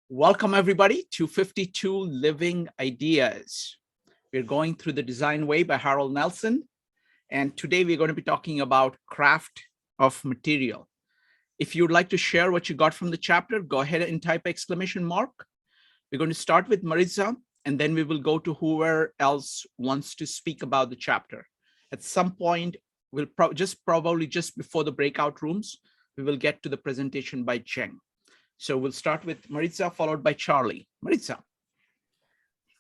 Welcome, everybody, to 52 Living Ideas. We're going through The Design Way by Harold Nelson. And today we're going to be talking about craft of material. If you'd like to share what you got from the chapter, go ahead and type exclamation mark. We're going to start with Maritza, and then we will go to whoever else wants to speak about the chapter. At some point, we'll probably just before the breakout rooms, we will get to the presentation by Cheng. So we'll start with Maritza, followed by Charlie. Maritza.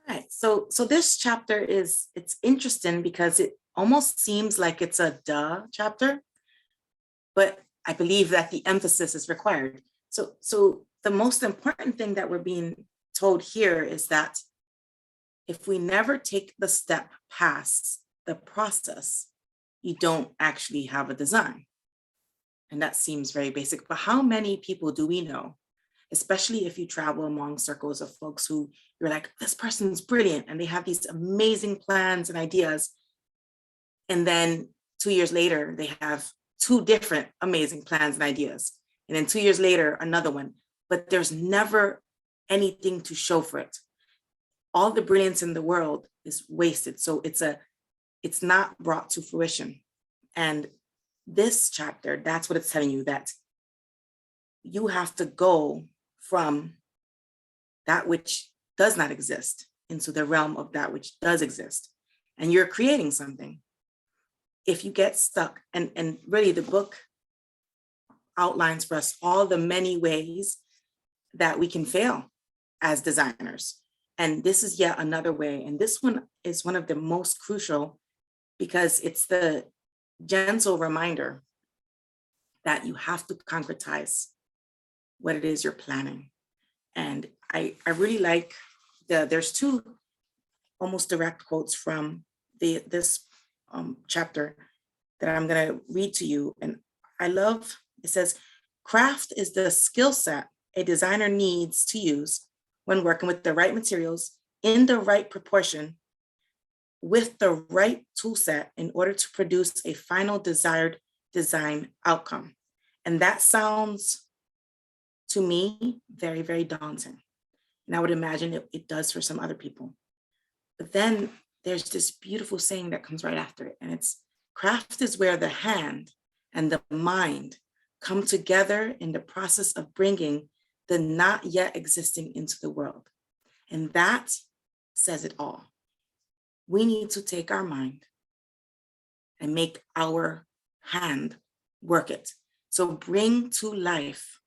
Right. So this chapter it's interesting because it almost seems like it's a duh chapter, but I believe that the emphasis is required. So the most important thing that we're being told here is that if we never take the step past the process, you don't actually have a design. And that seems very basic, but how many people do we know, especially if you travel among circles of folks who you're like, this person's brilliant and they have these amazing plans and ideas. And then 2 years later, they have two different amazing plans and ideas. And then 2 years later, another one, but there's never anything to show for it. All the brilliance in the world is wasted. So it's not brought to fruition. And this chapter, that's what it's telling you, that you have to go from that which does not exist into the realm of that which does exist. And you're creating something. If you get stuck, and really the book outlines for us all the many ways that we can fail as designers. And this is yet another way. And this one is one of the most crucial because it's the gentle reminder that you have to concretize what it is you're planning. And I really like there's two almost direct quotes from this chapter that I'm going to read to you. And I love, it says, craft is the skill set a designer needs to use when working with the right materials in the right proportion with the right tool set in order to produce a final desired design outcome. And that sounds to me very, very daunting. And I would imagine it does for some other people. But then there's this beautiful saying that comes right after it. And it's craft is where the hand and the mind come together in the process of bringing the not yet existing into the world. And that says it all. We need to take our mind and make our hand work it. So bring to life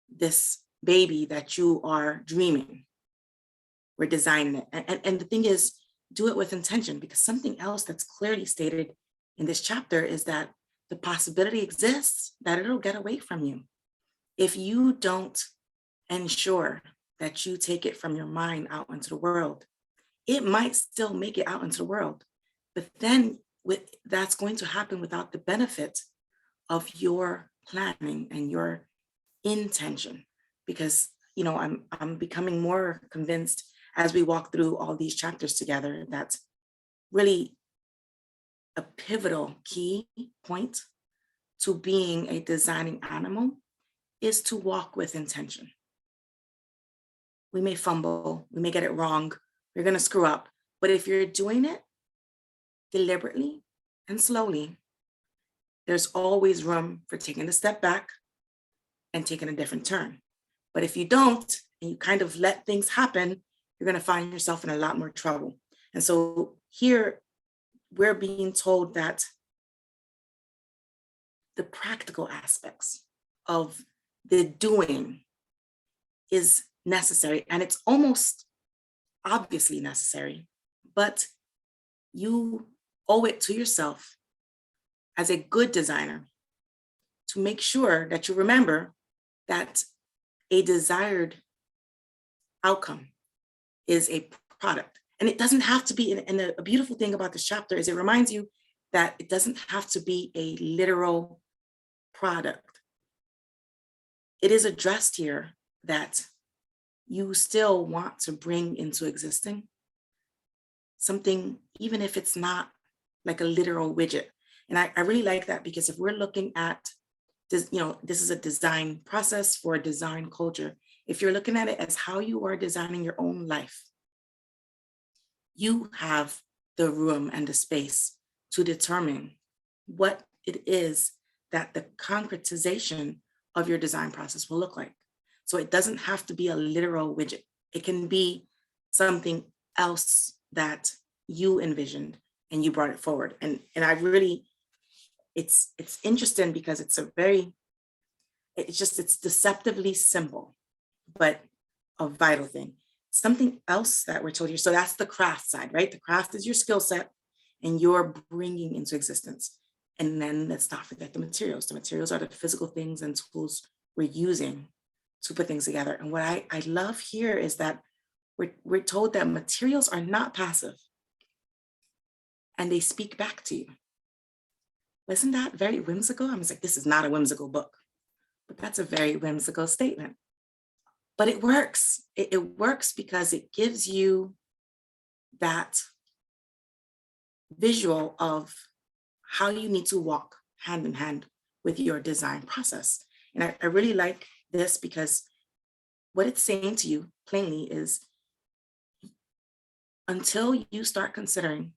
this baby that you are dreaming. We're designing it. And the thing is, do it with intention, because something else that's clearly stated in this chapter is that the possibility exists that it'll get away from you. If you don't ensure that you take it from your mind out into the world, it might still make it out into the world. But then that's going to happen without the benefit of your planning and your intention. Because, you know, I'm becoming more convinced as we walk through all these chapters together that really a pivotal key point to being a designing animal is to walk with intention. We may fumble, we may get it wrong, we're going to screw up. But if you're doing it deliberately and slowly, there's always room for taking a step back and taking a different turn. But if you don't, and you kind of let things happen, you're going to find yourself in a lot more trouble. And so here we're being told that the practical aspects of the doing is necessary, and it's almost obviously necessary, but you owe it to yourself as a good designer to make sure that you remember that a desired outcome is a product. And it doesn't have to be, and a beautiful thing about this chapter is it reminds you that it doesn't have to be a literal product. It is addressed here that you still want to bring into existing something, even if it's not like a literal widget. And I really like that, because if we're looking at this, you know, this is a design process for a design culture. If you're looking at it as how you are designing your own life, you have the room and the space to determine what it is that the concretization of your design process will look like. So it doesn't have to be a literal widget. It can be something else that you envisioned and you brought it forward. And I really, it's interesting because it's it's deceptively simple, but a vital thing. Something else that we're told here. So that's the craft side, right? The craft is your skill set and you're bringing into existence. And then let's not forget the materials. The materials are the physical things and tools we're using to put things together. And what I love here is that we're told that materials are not passive and they speak back to you. Isn't that very whimsical? I was like, this is not a whimsical book, but that's a very whimsical statement. But it works. It works because it gives you that visual of how you need to walk hand in hand with your design process. And I really like this because what it's saying to you plainly is until you start considering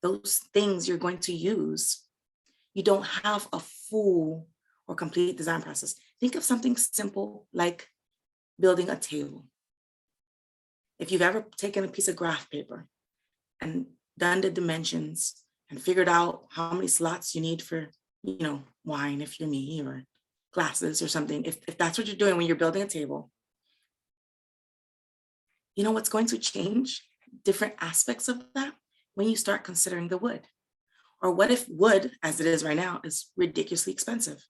those things you're going to use, you don't have a full or complete design process. Think of something simple like building a table. If you've ever taken a piece of graph paper and done the dimensions and figured out how many slots you need for, wine, if you're me, or glasses or something, if that's what you're doing when you're building a table, you know what's going to change different aspects of that when you start considering the wood. Or what if wood, as it is right now, is ridiculously expensive?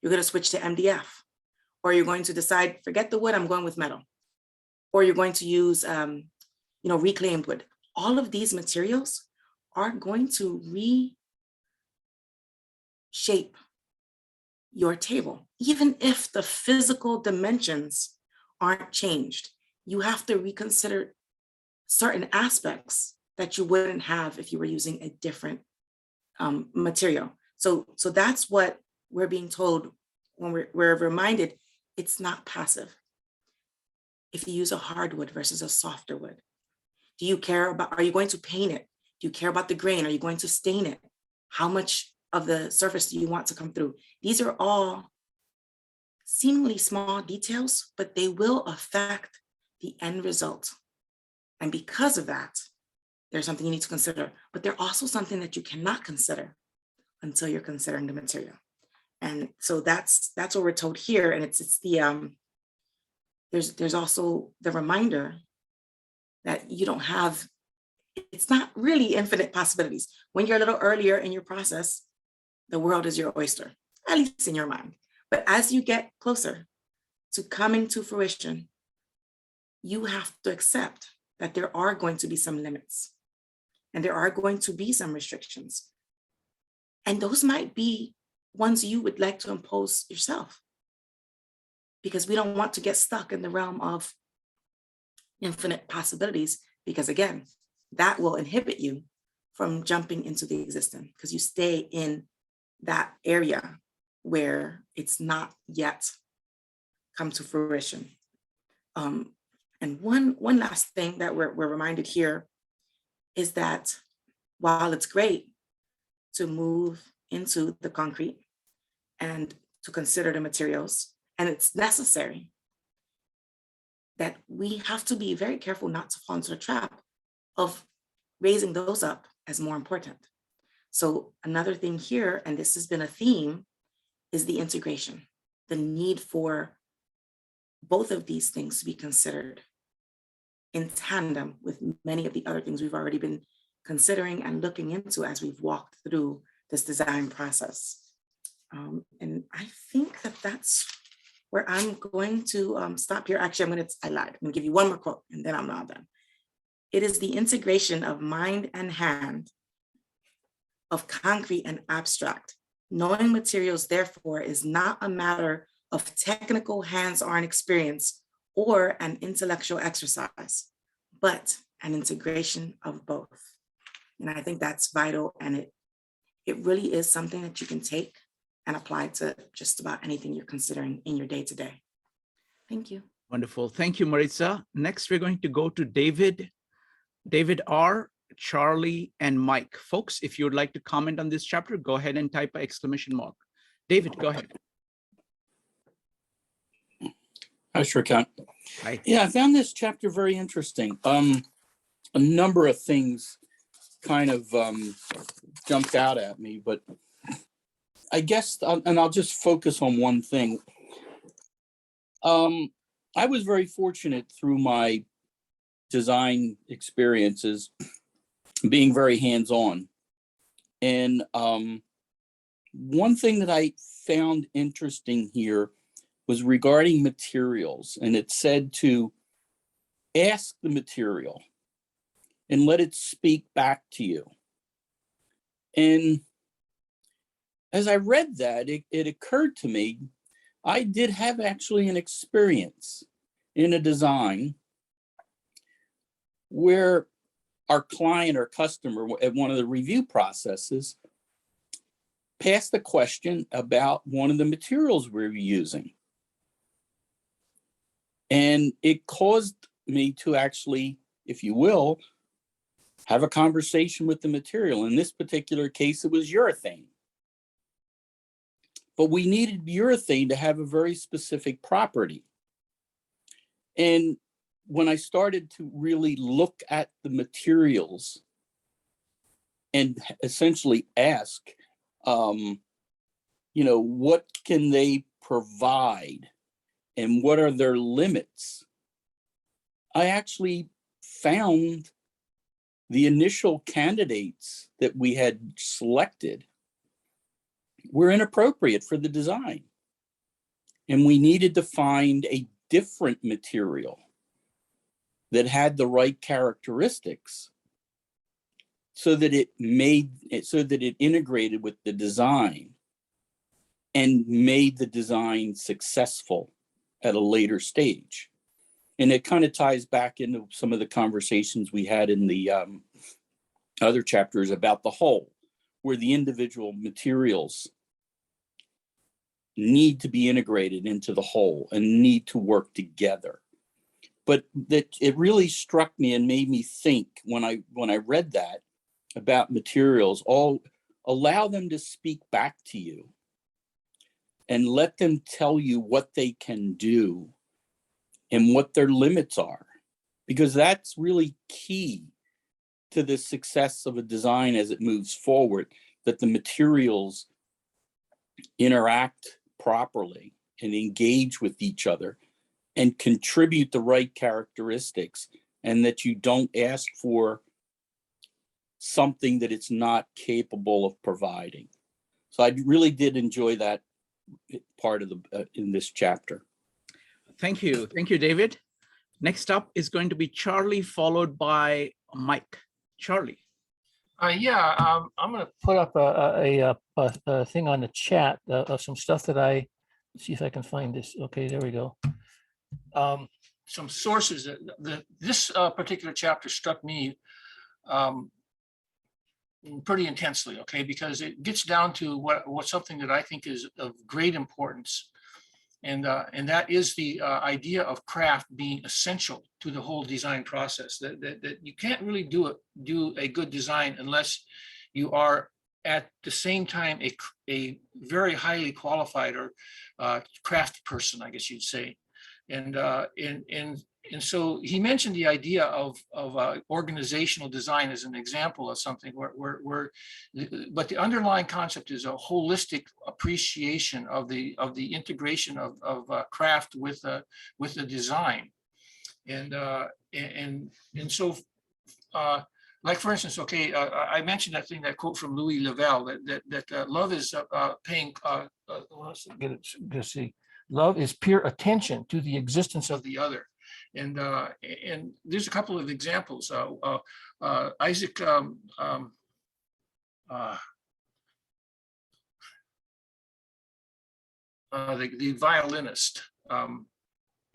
You're going to switch to MDF, or you're going to decide, forget the wood, I'm going with metal. Or you're going to use, reclaimed wood. All of these materials are going to reshape your table. Even if the physical dimensions aren't changed, you have to reconsider certain aspects that you wouldn't have if you were using a different material. So that's what we're being told when we're reminded it's not passive. If you use a hardwood versus a softer wood, do you care about, are you going to paint it? Do you care about the grain? Are you going to stain it? How much of the surface do you want to come through? These are all seemingly small details, but they will affect the end result. And because of that, there's something you need to consider, but they're also something that you cannot consider until you're considering the material. And so that's what we're told here. And it's the, there's also the reminder that you don't have, it's not really infinite possibilities. When you're a little earlier in your process, the world is your oyster, at least in your mind. But as you get closer to coming to fruition, you have to accept that there are going to be some limits and there are going to be some restrictions. And those might be ones you would like to impose yourself, because we don't want to get stuck in the realm of infinite possibilities, because again, that will inhibit you from jumping into the existing, because you stay in that area where it's not yet come to fruition. And one last thing that we're reminded here is that while it's great to move into the concrete and to consider the materials, and it's necessary, that we have to be very careful not to fall into the trap of raising those up as more important. So another thing here, and this has been a theme, is the integration, the need for both of these things to be considered in tandem with many of the other things we've already been considering and looking into as we've walked through this design process. And I think that that's where I'm going to stop here. Actually, I lied. I'm gonna give you one more quote and then I'm not done. It is the integration of mind and hand, of concrete and abstract. Knowing materials, therefore, is not a matter of technical hands-on experience or an intellectual exercise, but an integration of both. And I think that's vital, and it really is something that you can take and apply to just about anything you're considering in your day-to-day. Thank you. Wonderful. Thank you, Maritza. Next, we're going to go to David R., Charlie, and Mike. Folks, if you would like to comment on this chapter, go ahead and type an exclamation mark. David, go ahead. I sure can. Hi. Yeah, I found this chapter very interesting. A number of things kind of jumped out at me, but I guess, and I'll just focus on one thing. I was very fortunate through my design experiences being very hands-on. And one thing that I found interesting here was regarding materials, and it said to ask the material and let it speak back to you. And as I read that, it occurred to me, I did have actually an experience in a design where our client or customer at one of the review processes passed a question about one of the materials we were using. And it caused me to actually, if you will, have a conversation with the material. In this particular case, it was urethane. But we needed urethane to have a very specific property. And when I started to really look at the materials and essentially ask, what can they provide and what are their limits, I actually found the initial candidates that we had selected were inappropriate for the design. And we needed to find a different material that had the right characteristics so that it integrated with the design and made the design successful at a later stage. And it kind of ties back into some of the conversations we had in the other chapters about the whole, where the individual materials need to be integrated into the whole and need to work together. But that it really struck me and made me think when I read that about materials, allow them to speak back to you and let them tell you what they can do and what their limits are, because that's really key to the success of a design as it moves forward, that the materials interact properly and engage with each other and contribute the right characteristics, and that you don't ask for something that it's not capable of providing. So I really did enjoy that part of in this chapter. Thank you, David. Next up is going to be Charlie, followed by Mike. Charlie. I'm going to put up a thing on the chat of some stuff that let's see if I can find this. Okay, there we go. Some sources that this particular chapter struck me pretty intensely, okay, because it gets down to what something that I think is of great importance, and that is the idea of craft being essential to the whole design process. That you can't really do a good design unless you are at the same time a very highly qualified or craft person, I guess you'd say. And so he mentioned the idea of organizational design as an example of something but the underlying concept is a holistic appreciation of the integration of craft with the design, and so like, for instance, okay, I mentioned that quote from Louis Lavelle that love is paying. Let's see. Love is pure attention to the existence of the other, and there's a couple of examples. Isaac, the violinist.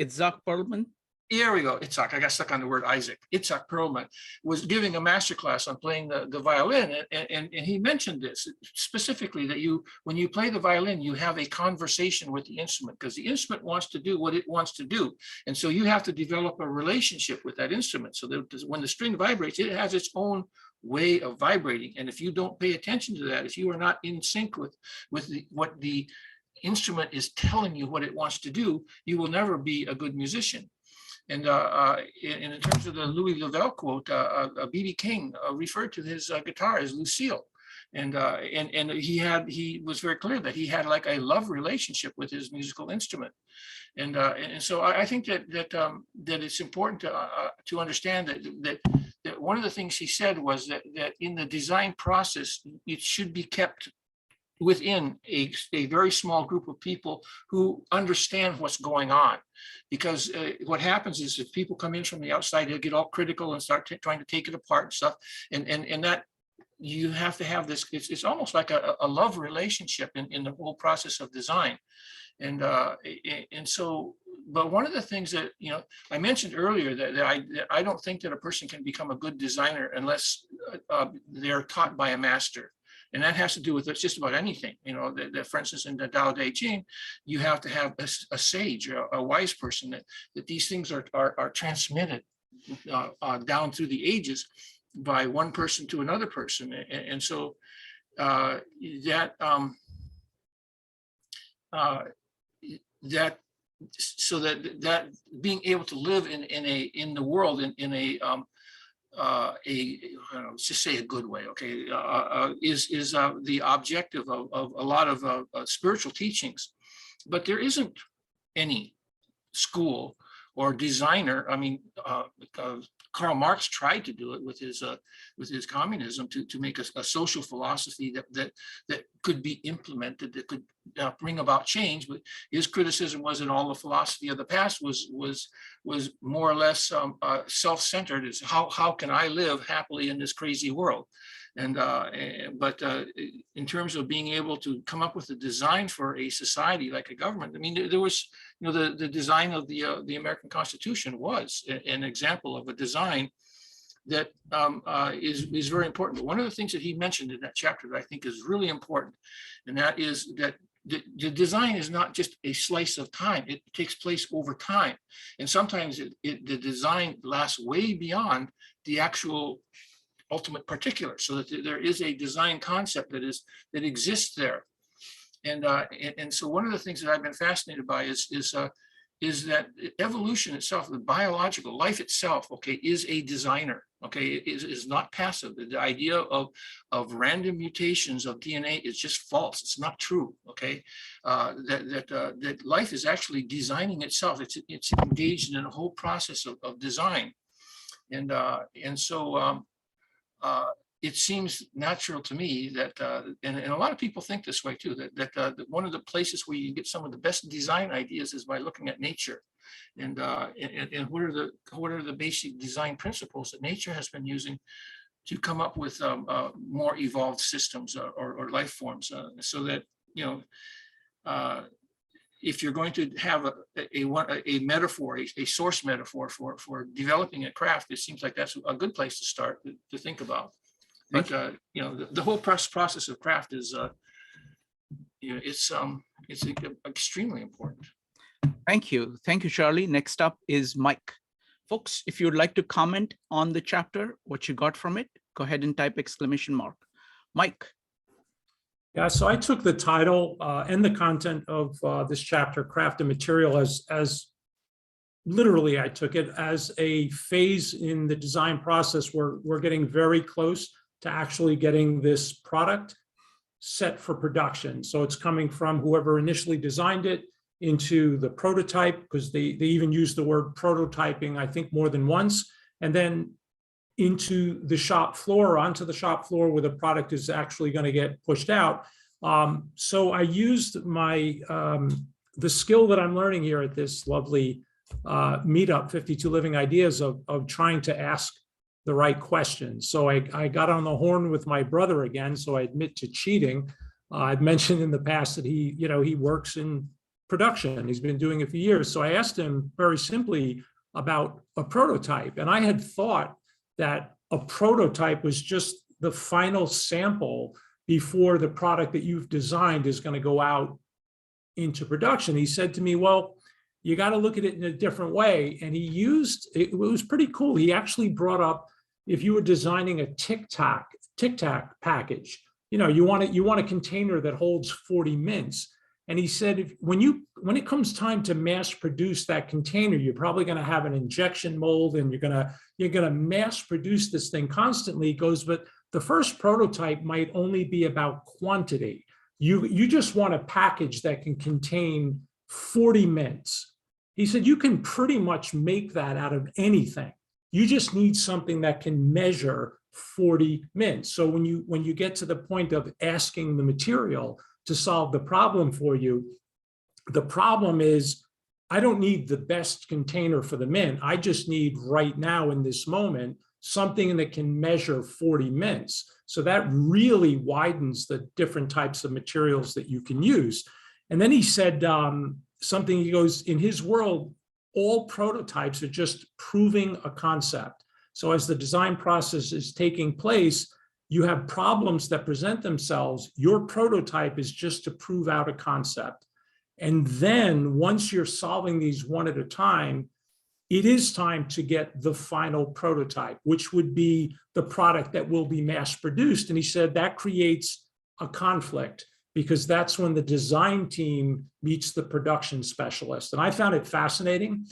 Itzhak Perlman. Here we go. Itzhak, I got stuck on the word Isaac. Itzhak Perlman was giving a master class on playing the violin. And he mentioned this specifically, that when you play the violin, you have a conversation with the instrument, because the instrument wants to do what it wants to do. And so you have to develop a relationship with that instrument, so that when the string vibrates, it has its own way of vibrating. And if you don't pay attention to that, if you are not in sync with what the instrument is telling you what it wants to do, you will never be a good musician. And in terms of the Louis Lavelle quote, B.B. King referred to his guitar as Lucille. And he was very clear that he had like a love relationship with his musical instrument. And so I think that it's important to understand that one of the things he said was that in the design process, it should be kept within a very small group of people who understand what's going on. Because what happens is, if people come in from the outside, they'll get all critical and start trying to take it apart and stuff. And that you have to have this, it's almost like a love relationship in the whole process of design. And so, but one of the things that, I mentioned earlier that I don't think that a person can become a good designer unless they're taught by a master. And that has to do with just about anything, that for instance, in the Tao Te Ching, you have to have a sage, a wise person, that these things are transmitted down through the ages by one person to another person. And so that being able to live in the world in a let's just say a good way, okay, is the objective of a lot of spiritual teachings. But there isn't any school or designer. I mean, Karl Marx tried to do it with his communism, to make a social philosophy that could be implemented, that could bring about change. But his criticism was that all the philosophy of the past was more or less self-centered. Is how can I live happily in this crazy world? But in terms of being able to come up with a design for a society like a government, I mean, there was, the design of the American Constitution was an example of a design that is very important. But one of the things that he mentioned in that chapter that I think is really important, and that is that the design is not just a slice of time. It takes place over time. And sometimes the design lasts way beyond the actual ultimate particular, so that there is a design concept that exists there. And so one of the things that I've been fascinated by is that evolution itself, the biological life itself, okay, is a designer. Okay, is not passive. The idea of random mutations of DNA is just false. It's not true. Okay, that life is actually designing itself. It's engaged in a whole process of design, and so it seems natural to me that, and a lot of people think this way too, that one of the places where you get some of the best design ideas is by looking at nature. And what are the basic design principles that nature has been using to come up with more evolved systems or life forms, so that, if you're going to have a metaphor, a source metaphor for developing a craft, it seems like that's a good place to start to think about. But the whole process of craft is, it's extremely important. Thank you, Charlie. Next up is Mike. Folks, if you'd like to comment on the chapter, what you got from it, go ahead and type ! Mike. Yeah, so I took the title and the content of this chapter, Craft and Material, as literally I took it as a phase in the design process where we're getting very close to actually getting this product set for production. So it's coming from whoever initially designed it into the prototype, because they even use the word prototyping, I think, more than once, and then into the shop floor, onto the shop floor where the product is actually going to get pushed out. So I used my the skill that I'm learning here at this lovely meetup, 52 Living Ideas, of trying to ask the right questions. So I got on the horn with my brother again, so I admit to cheating. I've mentioned in the past that he works in production. He's been doing it for years. So I asked him very simply, about a prototype. And I had thought that a prototype was just the final sample before the product that you've designed is going to go out into production. He said to me, well, you got to look at it in a different way. And he used, it was pretty cool. He actually brought up, if you were designing a Tic Tac package, you want a container that holds 40 mints. And he said, when it comes time to mass produce that container, you're probably going to have an injection mold, and you're going to mass produce this thing constantly. He goes, but the first prototype might only be about quantity. You just want a package that can contain 40 mints. He said, you can pretty much make that out of anything. You just need something that can measure 40 mints. So when you get to the point of asking the material to solve the problem for you, the problem is, I don't need the best container for the mint. I just need right now in this moment something that can measure 40 mints. So that really widens the different types of materials that you can use. And then he said something, he goes, in his world, all prototypes are just proving a concept. So as the design process is taking place, you have problems that present themselves. Your prototype is just to prove out a concept. And then once you're solving these one at a time, it is time to get the final prototype, which would be the product that will be mass produced. And he said that creates a conflict, because that's when the design team meets the production specialist. And I found it fascinating.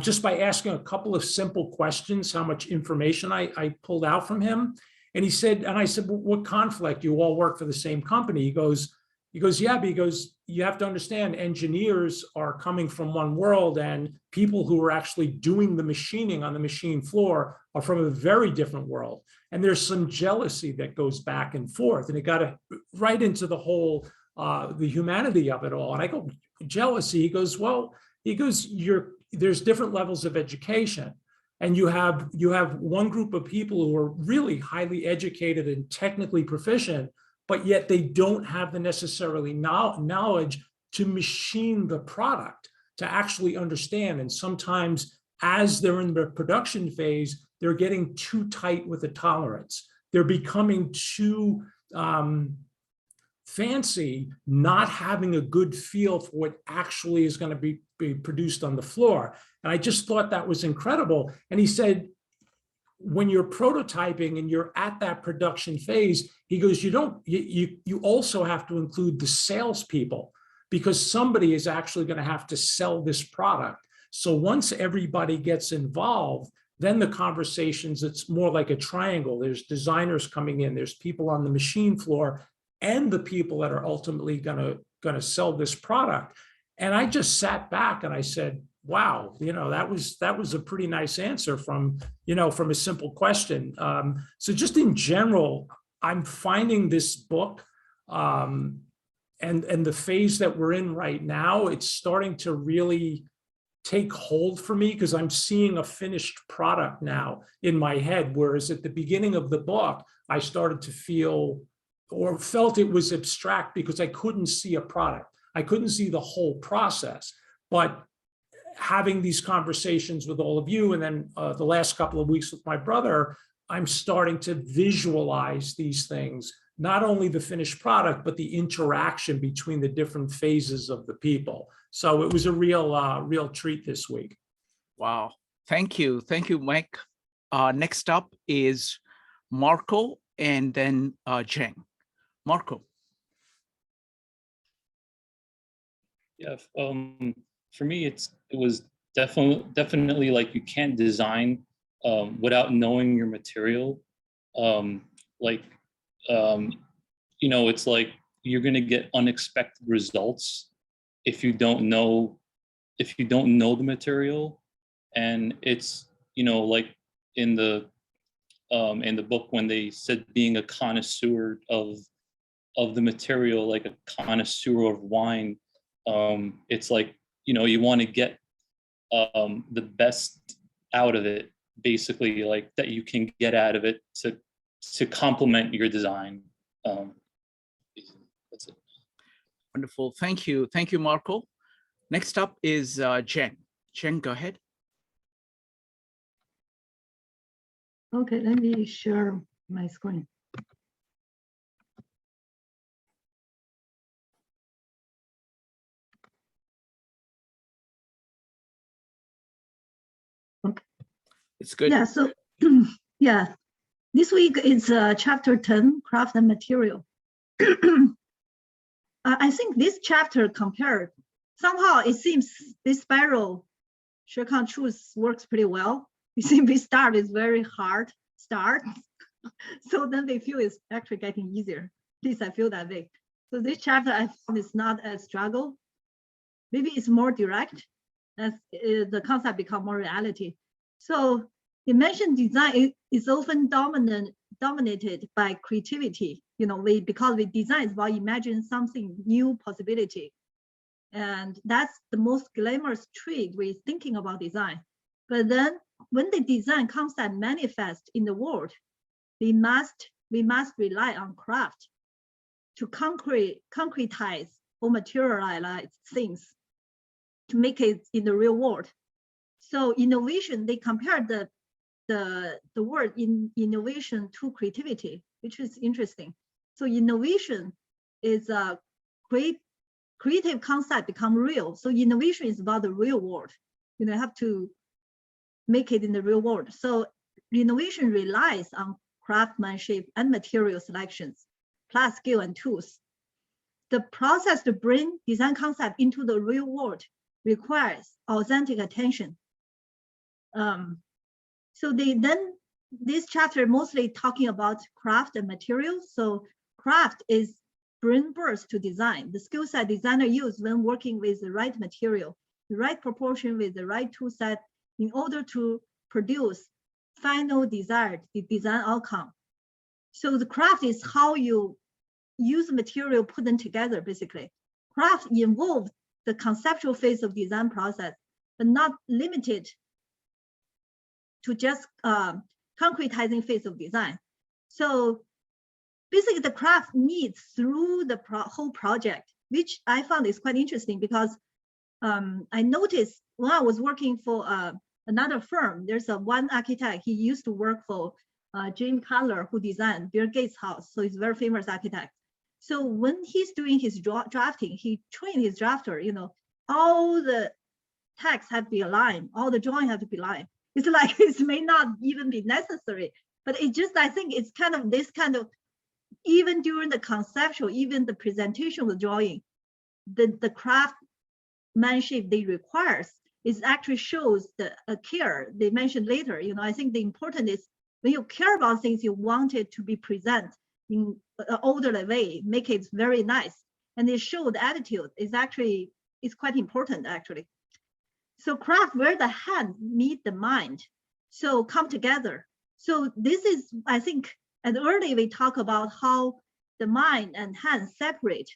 Just by asking a couple of simple questions, how much information I pulled out from him. And he said, and I said, well, what conflict? You all work for the same company. He goes, yeah, but he goes, you have to understand, engineers are coming from one world, and people who are actually doing the machining on the machine floor are from a very different world. And there's some jealousy that goes back and forth. And it got right into the whole, the humanity of it all. And I go, jealousy? He goes, well, there's different levels of education. And you have one group of people who are really highly educated and technically proficient, but yet they don't have the necessarily knowledge to machine the product, to actually understand. And sometimes as they're in the production phase, they're getting too tight with the tolerance. They're becoming too fancy, not having a good feel for what actually is going to be produced on the floor. And I just thought that was incredible. And he said, when you're prototyping and you're at that production phase, he goes, you also have to include the salespeople, because somebody is actually going to have to sell this product. So once everybody gets involved, then the conversations, it's more like a triangle. There's designers coming in, there's people on the machine floor, and the people that are ultimately going to sell this product. And I just sat back and I said, wow, that was a pretty nice answer from a simple question. So just in general, I'm finding this book and the phase that we're in right now, it's starting to really take hold for me, because I'm seeing a finished product now in my head. Whereas at the beginning of the book, I started to feel or felt it was abstract because I couldn't see a product. I couldn't see the whole process. But having these conversations with all of you, and then the last couple of weeks with my brother, I'm starting to visualize these things, not only the finished product, but the interaction between the different phases of the people. So it was a real treat this week. Wow. Thank you, Mike. Next up is Marco, and then Jen. Marco. Yeah, for me, it was definitely like, you can't design without knowing your material. It's like you're gonna get unexpected results if you don't know the material. And it's like in the book, when they said being a connoisseur of the material, like a connoisseur of wine. It's like, you want to get the best out of it, basically, like that you can get out of it to complement your design. That's it. Wonderful. Thank you, Marco. Next up is Jen. Jen, go ahead. Okay, let me share my screen. Okay. It's good. Yeah, so yeah, this week is chapter 10, craft and material. I think this chapter compared, somehow it seems this spiral Shirkan truth works pretty well. It seems we start is very hard start. So then we feel it's actually getting easier. At least I feel that way. So this chapter I think is not a struggle. Maybe it's more direct as the concept become more reality. So you mentioned design is often dominated by creativity. You know, because we design is about imagine something new possibility. And that's the most glamorous trick we're thinking about design. But then when the design concept manifests in the world, we must rely on craft to concretize or materialize things to make it in the real world. So innovation, they compare the word in innovation to creativity, which is interesting. So innovation is a creative concept become real. So innovation is about the real world. You know, you have to make it in the real world. So innovation relies on craftsmanship and material selections, plus skill and tools. The process to bring design concept into the real world requires authentic attention. So this chapter mostly talking about craft and materials. So craft is brain burst to design, the skill set designer use when working with the right material, the right proportion with the right tool set in order to produce final desired design outcome. So the craft is how you use material, put them together, basically. Craft involves the conceptual phase of design process, but not limited to just concretizing phase of design. So basically the craft meets through the whole project, which I found is quite interesting because I noticed when I was working for another firm, there's one architect, he used to work for Jim Cutler, who designed Bill Gates' house. So he's a very famous architect. So when he's doing his drafting, he trained his drafter, you know, all the text have to be aligned, all the drawing have to be aligned. It's like it may not even be necessary, but it just, I think it's kind of this kind of, even during the conceptual, even the presentation of the drawing, the craftsmanship they requires is actually shows the care they mentioned later. You know, I think the important is when you care about things, you want it to be present in an orderly way, make it very nice. And they show the attitude is actually, it's quite important actually. So craft where the hand meet the mind, so come together. So this is, I think, and earlier we talk about how the mind and hand separate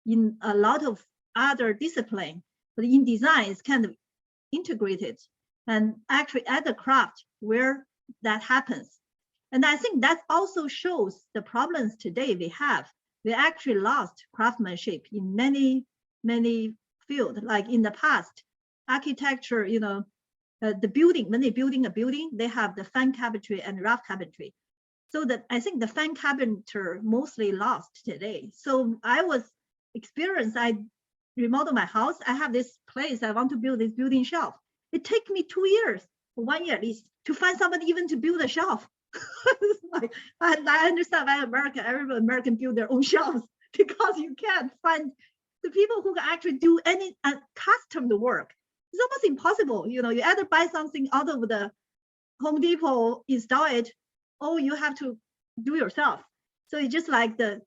in a lot of other discipline, but in design it's kind of integrated and actually at the craft where that happens. And I think that also shows the problems today we have. We actually lost craftsmanship in many fields. Like in the past, architecture, you know, the building, when they're building a building, they have the fan cabinetry and rough cabinetry. So that I think the fan cabinetry mostly lost today. So I was experienced, I remodeled my house. I have this place, I want to build this building shelf. It took me 2 years, 1 year at least, to find somebody even to build a shelf. Like, I understand why every American build their own shelves, because you can't find the people who can actually do any custom work. It's almost impossible. You know, you either buy something out of the Home Depot, install it, or you have to do yourself. So it's just like this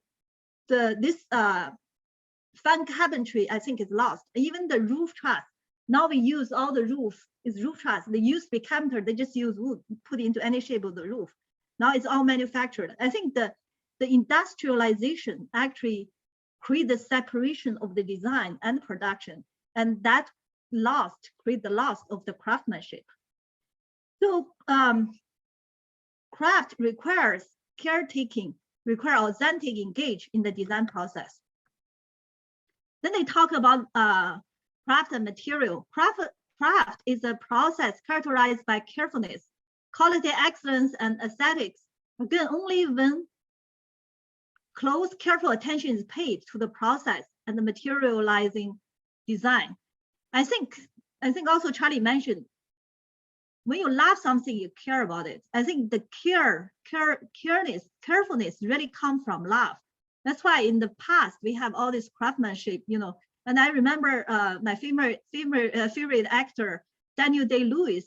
fan cabinetry, I think, is lost. Even the roof truss. Now we use all the roof is roof truss. They used to be counter, they just use wood, put into any shape of the roof. Now it's all manufactured. I think the industrialization actually create the separation of the design and production, and that create the loss of the craftsmanship. So craft requires caretaking, require authentic engage in the design process. Then they talk about craft and material. Craft is a process characterized by carefulness, quality excellence and aesthetics. Again, only when close, careful attention is paid to the process and the materializing design. I think also Charlie mentioned, when you love something, you care about it. I think the carefulness really come from love. That's why in the past we have all this craftsmanship, And I remember my favorite actor, Daniel Day-Lewis,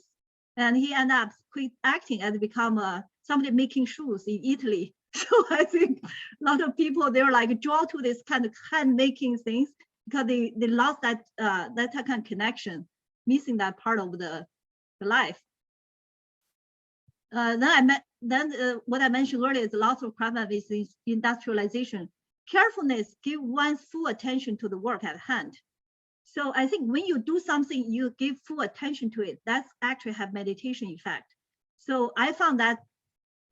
and he ended up quit acting and become somebody making shoes in Italy. So I think a lot of people, they're like drawn to this kind of hand making things because they lost that kind of connection, missing that part of the life. What I mentioned earlier is lots of craftsmanship is industrialization. Carefulness give one's full attention to the work at hand. So I think when you do something, you give full attention to it. That's actually have meditation effect. So I found that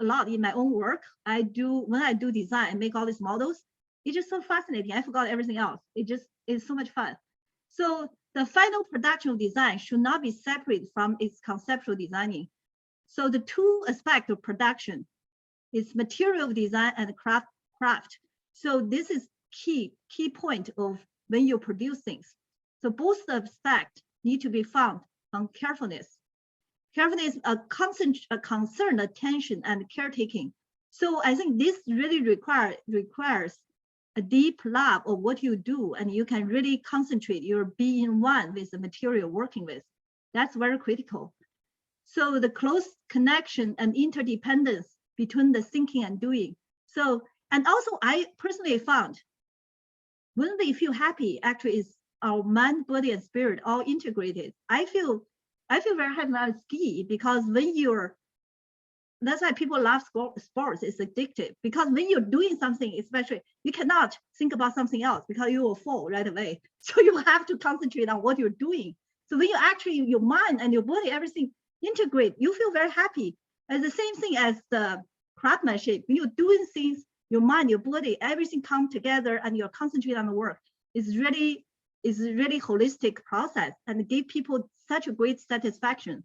a lot in my own work. When I do design and make all these models, it's just so fascinating. I forgot everything else. It's so much fun. So the final production of design should not be separate from its conceptual designing. So the two aspects of production is material design and craft. So this is key point of when you produce things. So both aspects need to be found on carefulness. Carefulness, a concerned attention and caretaking. So I think this really requires a deep love of what you do, and you can really concentrate. You're being one with the material working with. That's very critical. So the close connection and interdependence between the thinking and doing. So, and also I personally found when we feel happy, actually is our mind, body, and spirit all integrated. I feel very happy when I ski because that's why people love sports. It's addictive because when you're doing something, especially you cannot think about something else because you will fall right away. So you have to concentrate on what you're doing. So when you actually, your mind and your body, everything integrate, you feel very happy. And the same thing as the craftsmanship, when you're doing things, your mind, your body, everything come together and you're concentrating on the work. It's really holistic process and give people such a great satisfaction.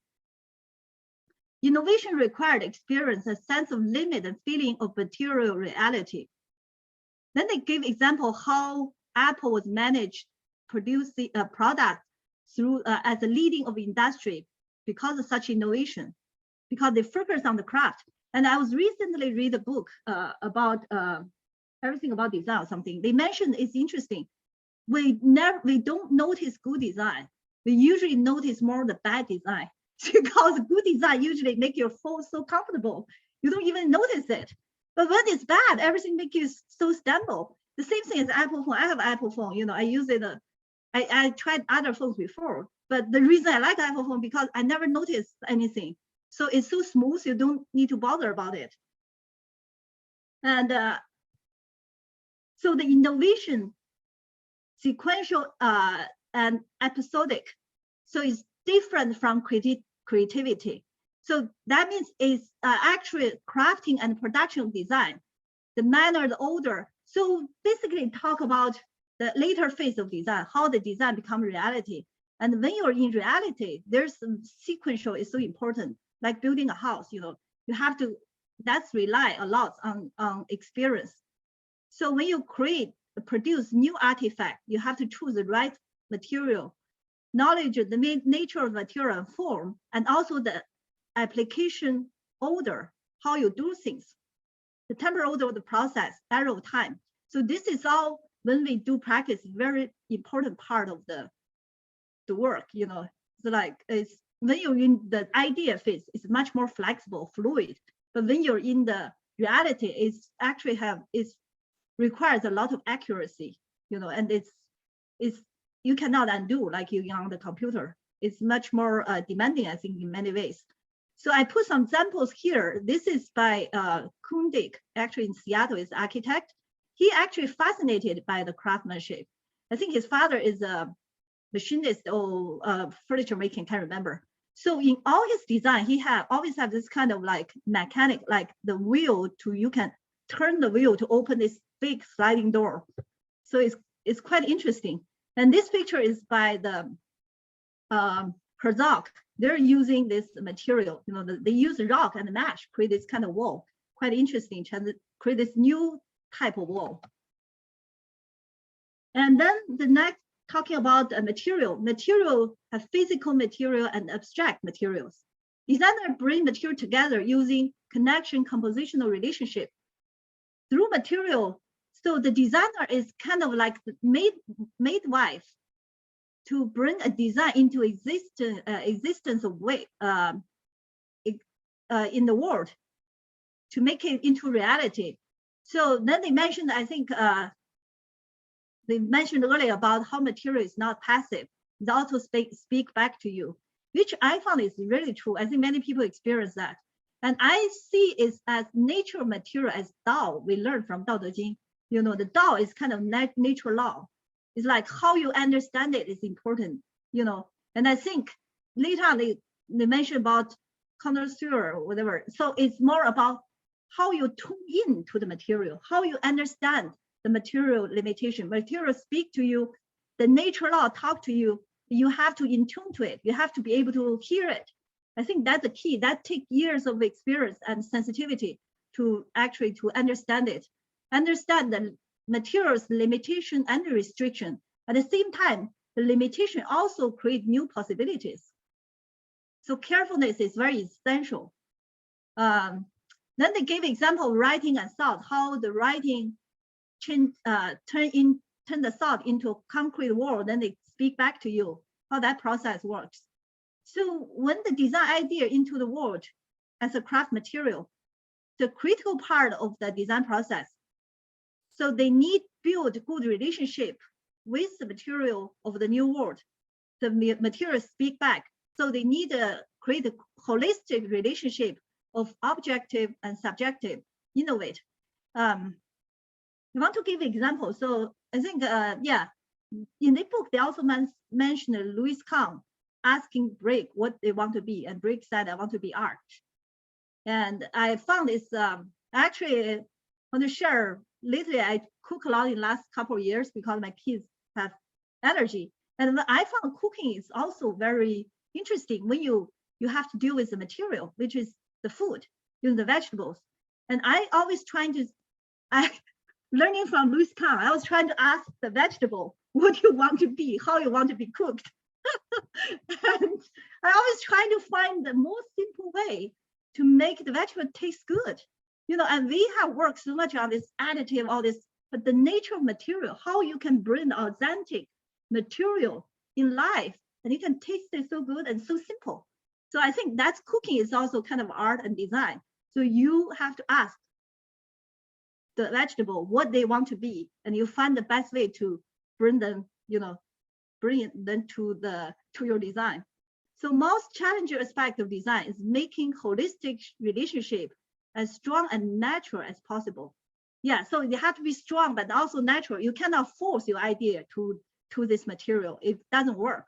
Innovation required experience, a sense of limit and feeling of material reality. Then they give example how Apple was managed producing a product through as a leading of industry because of such innovation, because they focus on the craft. And I was recently read a book about everything about design or something. They mentioned it's interesting. We don't notice good design. We usually notice more the bad design because good design usually make your phone so comfortable. You don't even notice it. But when it's bad, everything makes you so stumble. The same thing as Apple phone. I have Apple phone, I use it. I tried other phones before, but the reason I like Apple phone because I never noticed anything. So it's so smooth, you don't need to bother about it. And so the innovation, sequential and episodic. So it's different from creativity. So that means it's actually crafting and production of design, the manner, the order. So basically talk about the later phase of design, how the design becomes reality. And when you're in reality, there's some sequential is so important, like building a house, you have to, that's rely a lot on experience. So when you produce new artifact, you have to choose the right material, knowledge of the nature of material and form, and also the application order, how you do things, the temporal order of the process, arrow of time. So this is all, when we do practice, very important part of the work, So like it's when you're in the idea phase, it's much more flexible, fluid. But when you're in the reality, it's actually requires a lot of accuracy, and it's you cannot undo like you on the computer. It's much more demanding, I think, in many ways. So I put some examples here. This is by Kundik, actually in Seattle, is architect. He actually fascinated by the craftsmanship. I think his father is a machinist or furniture making, can't remember. So in all his design, he always have this kind of like mechanic, like the wheel you can turn the wheel to open this big sliding door. So it's quite interesting. And this picture is by the Herzog. they're using this material. They use rock and mesh, create this kind of wall. Quite interesting, create this new type of wall. And then the next, talking about a material have physical material and abstract materials. Designer bring material together using connection, compositional relationship through material. So the designer is kind of like the midwife to bring a design into existence of way in the world, to make it into reality. So then they mentioned, I think they mentioned earlier about how material is not passive. It also speak back to you, which I found is really true. I think many people experience that. And I see it as natural material as Dao, we learned from Dao De Jing. The Dao is kind of natural law. It's like how you understand it is important, And I think later on they mentioned about connoisseur or whatever. So it's more about how you tune in to the material, how you understand the material limitation. Material speak to you, the nature law talk to you. You have to in tune to it. You have to be able to hear it. I think that's the key. That takes years of experience and sensitivity to actually to understand it. Understand the material's limitation and restriction. At the same time, the limitation also create new possibilities. So carefulness is very essential. Then they gave example of writing and thought, how the writing turn the thought into a concrete wall, then they speak back to you, how that process works. So when the design idea into the world as a craft material, the critical part of the design process. So they need build good relationship with the material of the new world. The material speak back. So they need to create a holistic relationship of objective and subjective, innovate. I want to give example. So I think, in the book, they also mentioned Louis Kahn asking Brick what they want to be. And Brick said, I want to be art. And I found this, actually, I want to share, lately I cook a lot in the last couple of years because my kids have allergy. And I found cooking is also very interesting when you have to deal with the material, which is the food, the vegetables. And I always learning from Louis Kahn, I was trying to ask the vegetable, what you want to be, how you want to be cooked. And I always try to find the most simple way to make the vegetable taste good. And we have worked so much on this additive, all this, but the nature of material, how you can bring authentic material in life, and you can taste it so good and so simple. So I think that's cooking is also kind of art and design. So you have to ask the vegetable what they want to be, and you find the best way to bring them, bring them to your design. So most challenging aspect of design is making holistic relationship as strong and natural as possible. Yeah, so you have to be strong, but also natural. You cannot force your idea to this material. It doesn't work.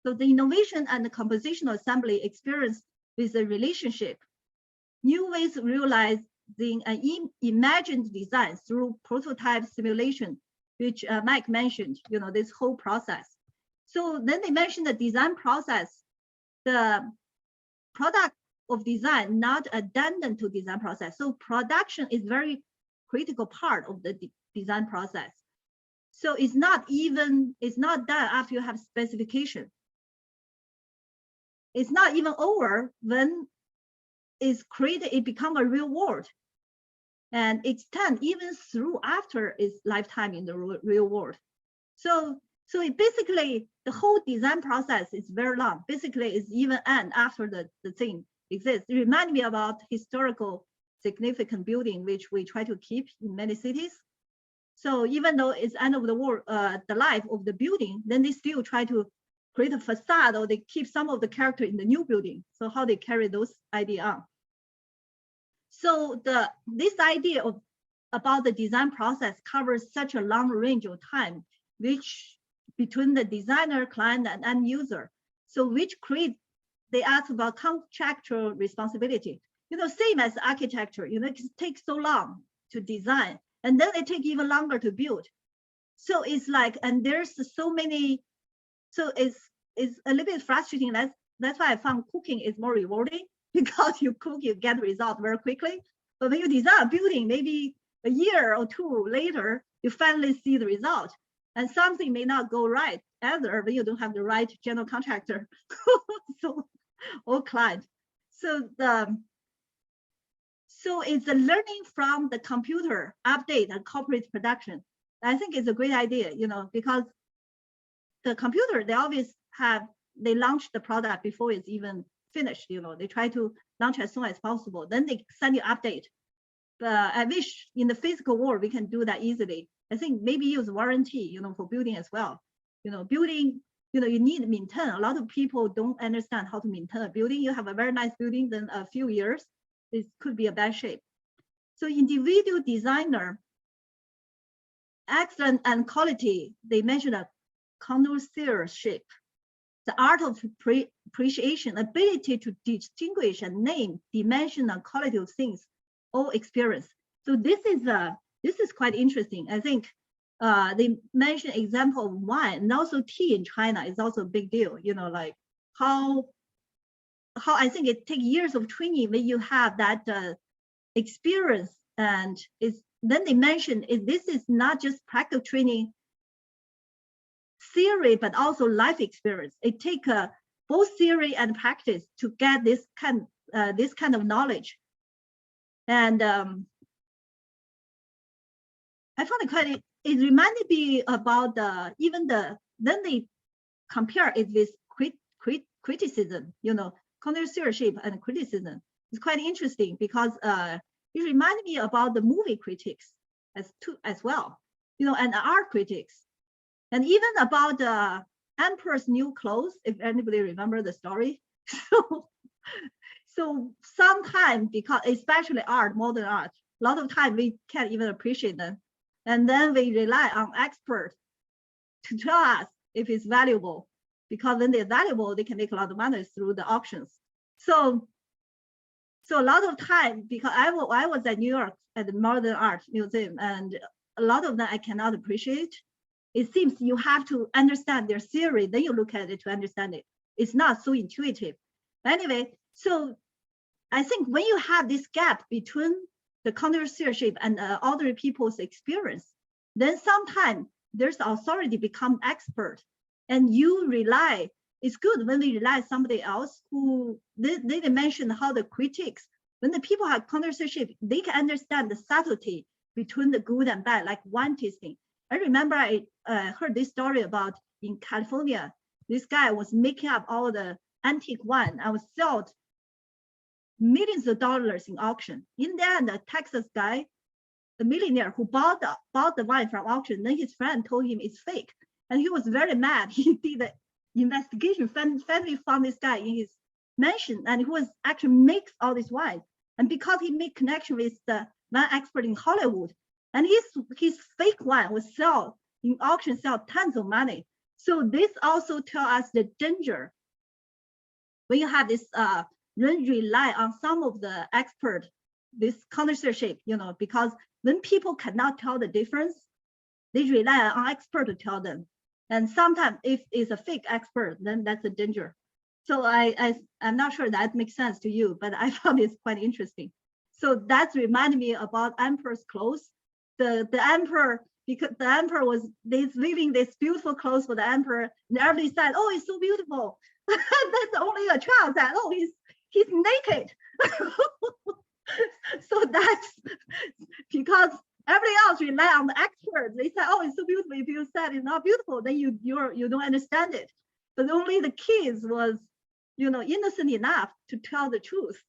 So the innovation and the compositional assembly experience with the relationship, new ways of realizing an imagined design through prototype simulation, which Mike mentioned, this whole process. So then they mentioned the design process, the product of design, not addendum to design process. So production is very critical part of the design process. So it's not done after you have specification. It's not even over when it's created, it become a real world and extend even through after its lifetime in the real world. So it basically, the whole design process is very long. Basically, it's even end after the thing exists. It reminds me about historical significant building, which we try to keep in many cities. So even though it's end of the world, the life of the building, then they still try to create a facade, or they keep some of the character in the new building. So how they carry those idea on. So this idea about the design process covers such a long range of time, which between the designer, client, and end user. So which they ask about contractual responsibility. Same as architecture, it takes so long to design, and then it takes even longer to build. So it's like, and there's so many, so it's a little bit frustrating. that's why I found cooking is more rewarding because you cook, you get result very quickly. But when you design a building, maybe a year or two later, you finally see the result. And something may not go right either when you don't have the right general contractor or client. So it's a learning from the computer, update and corporate production. I think it's a great idea, because the computer, they launch the product before it's even finished, they try to launch as soon as possible. Then they send you update. But I wish in the physical world, we can do that easily. I think maybe use warranty, for building as well. Building, you need to maintain. A lot of people don't understand how to maintain a building. You have a very nice building, then a few years, it could be a bad shape. So individual designer, excellence and quality, they mentioned a connoisseurship, the art of appreciation, ability to distinguish and name, dimension and quality of things, all experience. So this is quite interesting. I think they mentioned example of wine and also tea in China is also a big deal. Like how I think it takes years of training when you have that experience, and then they mentioned this is not just practical training theory, but also life experience. It takes both theory and practice to get this kind of knowledge. And I found it quite, it reminded me about then they compare it with criticism, connoisseurship and criticism. It's quite interesting because it reminded me about the movie critics as well, and the art critics. And even about the emperor's new clothes, if anybody remember the story. So sometimes, because especially modern art, a lot of time we can't even appreciate them. And then we rely on experts to tell us if it's valuable, because when they're valuable, they can make a lot of money through the auctions. So a lot of time, because I was at New York at the Modern Art Museum, and a lot of them I cannot appreciate. It seems you have to understand their theory, then you look at it to understand it. It's not so intuitive. Anyway, so I think when you have this gap between the connoisseurship and other people's experience, then sometimes there's authority become expert, and you rely. It's good when we rely on somebody else who they mentioned how the critics, when the people have connoisseurship, they can understand the subtlety between the good and bad, like wine tasting. I remember I heard this story about in California, this guy was making up all the antique wine and was sold millions of dollars in auction. In the end, the Texas guy, the millionaire who bought the wine from auction, then his friend told him it's fake. And he was very mad. He did the investigation, finally found this guy in his mansion, and he was actually makes all this wine. And because he made connection with the wine expert in Hollywood, and his fake wine was sold in auction, sell tons of money. So this also tells us the danger when you have this rely on some of the expert, this connoisseurship, because when people cannot tell the difference, they rely on expert to tell them. And sometimes if it's a fake expert, then that's a danger. So I'm not sure that makes sense to you, but I found it's quite interesting. So that reminded me about emperor's clothes. The emperor, because the emperor was leaving this beautiful clothes for the emperor, and everybody said, "Oh, it's so beautiful." That's only a child said, "Oh, he's naked." So that's because everybody else rely on the experts. They say, "Oh, it's so beautiful." If you said it's not beautiful, then you don't understand it. But only the kids was, innocent enough to tell the truth.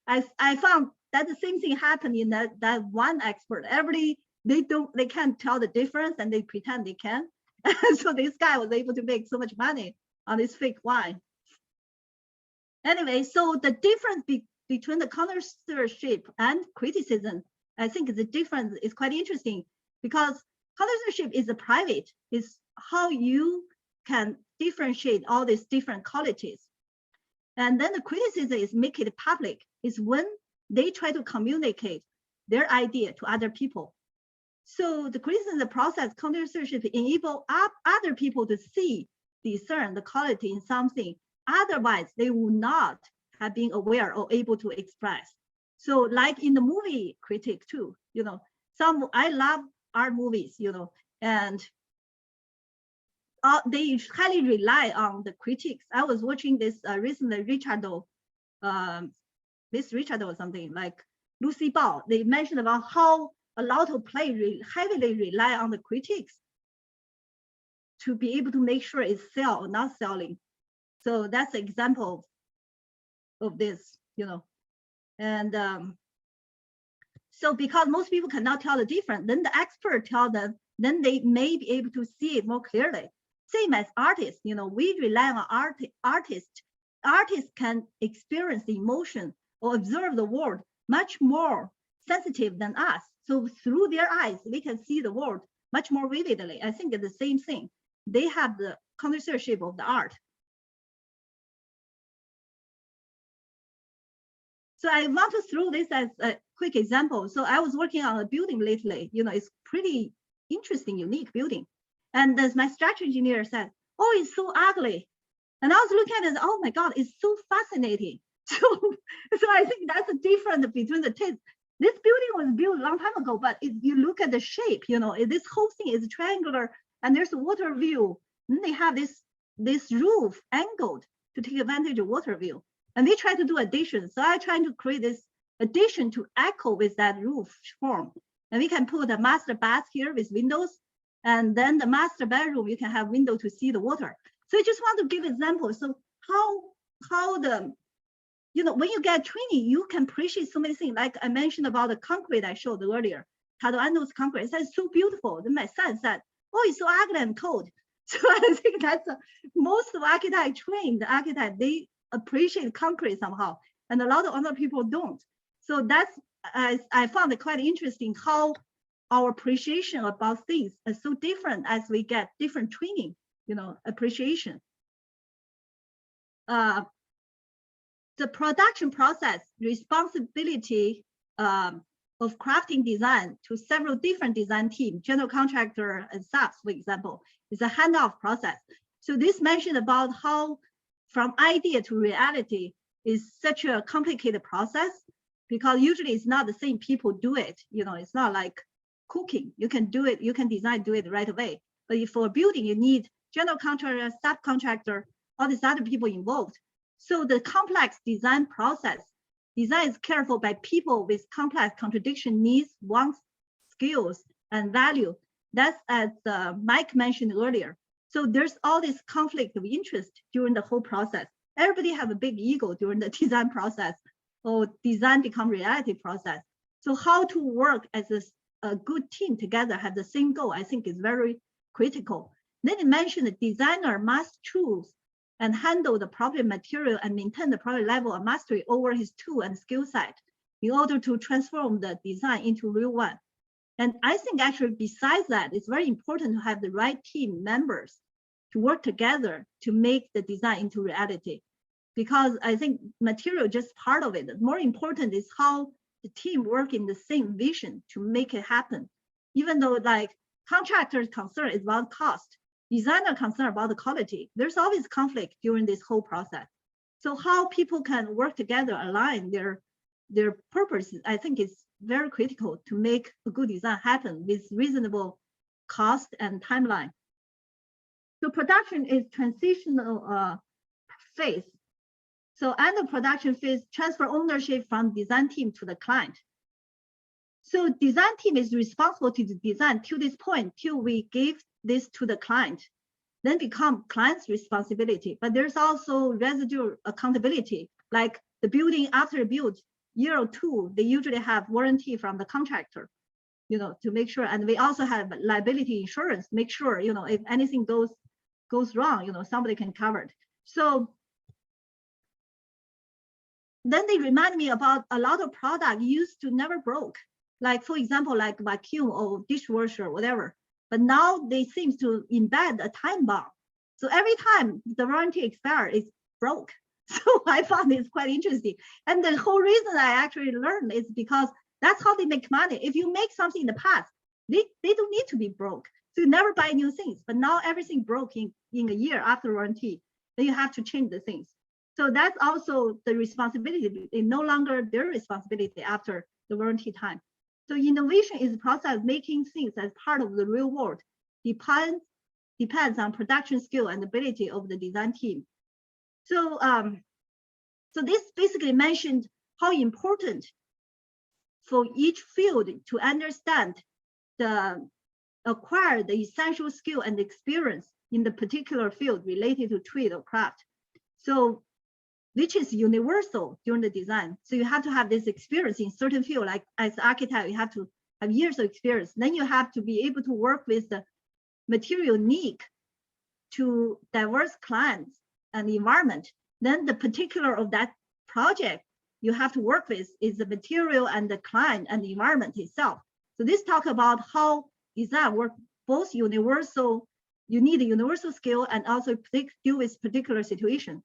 I found that the same thing happened in that one expert. Everybody they can't tell the difference, and they pretend they can. So this guy was able to make so much money on this fake wine. Anyway, so the difference between the connoisseurship and criticism, I think the difference is quite interesting, because connoisseurship is a private, is how you can differentiate all these different qualities. And then the criticism is make it public, is when they try to communicate their idea to other people. So the criticism process, connoisseurship enable other people to see, discern the quality in something otherwise they would not have been aware or able to express. So like in the movie critic too, I love art movies, and they highly rely on the critics. I was watching this recently, Miss Richard or something like Lucy Bao. They mentioned about how a lot of play heavily rely on the critics to be able to make sure it's sell or not selling. So that's an example of this, and so because most people cannot tell the difference, then the expert tell them, then they may be able to see it more clearly. Same as artists, we rely on artists. Artists can experience the emotion or observe the world much more sensitive than us. So through their eyes, we can see the world much more vividly. I think it's the same thing. They have the connoisseurship of the art. So I want to throw this as a quick example. So I was working on a building lately, it's pretty interesting, unique building. And as my structural engineer said, oh, it's so ugly. And I was looking at it, oh my God, it's so fascinating. So I think that's the difference between the taste. This building was built a long time ago, but if you look at the shape, this whole thing is triangular and there's a water view. Then they have this roof angled to take advantage of water view. And we try to do addition. So I try to create this addition to echo with that roof form. And we can put a master bath here with windows. And then the master bedroom, you can have window to see the water. So I just want to give examples. So how the, when you get training, you can appreciate so many things. Like I mentioned about the concrete I showed earlier, Tadoando's concrete. It says so beautiful. Then my son said, oh, it's so ugly and cold. So I think that's most of architect trained architect, they appreciate concrete somehow, and a lot of other people don't. So that's, I found it quite interesting how our appreciation about things is so different as we get different training, appreciation. The production process responsibility of crafting design to several different design teams, general contractor and subs, for example, is a handoff process. So this mentioned about how from idea to reality is such a complicated process, because usually it's not the same people do it. It's not like cooking. You can do it, you can design, do it right away. But if for a building, you need general contractor, subcontractor, all these other people involved. So the complex design process, design is careful by people with complex contradiction needs, wants, skills, and value. That's as Mike mentioned earlier. So there's all this conflict of interest during the whole process. Everybody have a big ego during the design process or design become reality process. So how to work as a good team together, have the same goal, I think is very critical. Then it mentioned the designer must choose and handle the proper material and maintain the proper level of mastery over his tool and skill set in order to transform the design into real one. And I think actually besides that, it's very important to have the right team members to work together to make the design into reality. Because I think material just part of it. More important is how the team work in the same vision to make it happen. Even though like contractors concern is about cost, designer concern about the quality, there's always conflict during this whole process. So how people can work together, align their purposes, I think is very critical to make a good design happen with reasonable cost and timeline. So production is transitional phase. So under production phase, transfer ownership from design team to the client. So design team is responsible to the design till this point, till we give this to the client, then become client's responsibility. But there's also residual accountability, like the building after built, year or two, they usually have warranty from the contractor, to make sure. And we also have liability insurance, make sure, if anything goes wrong, somebody can cover it. So then they remind me about a lot of product used to never broke. Like for example, like vacuum or dishwasher, whatever. But now they seem to embed a time bomb. So every time the warranty expires, it's broke. So I found it's quite interesting. And the whole reason I actually learned is because that's how they make money. If you make something in the past, they don't need to be broke. So you never buy new things. But now everything broke in a year after warranty, then you have to change the things. So that's also the responsibility. It's no longer their responsibility after the warranty time. So innovation is the process of making things as part of the real world. Depends on production skill and ability of the design team. So, so this basically mentioned how important for each field to understand acquire the essential skill and experience in the particular field related to trade or craft. So, which is universal during the design. So you have to have this experience in certain field, like as an architect, you have to have years of experience. Then you have to be able to work with the material unique to diverse clients and the environment. Then the particular of that project you have to work with is the material and the client and the environment itself. So this talk about how design work both universal, you need a universal skill and also deal with particular situation.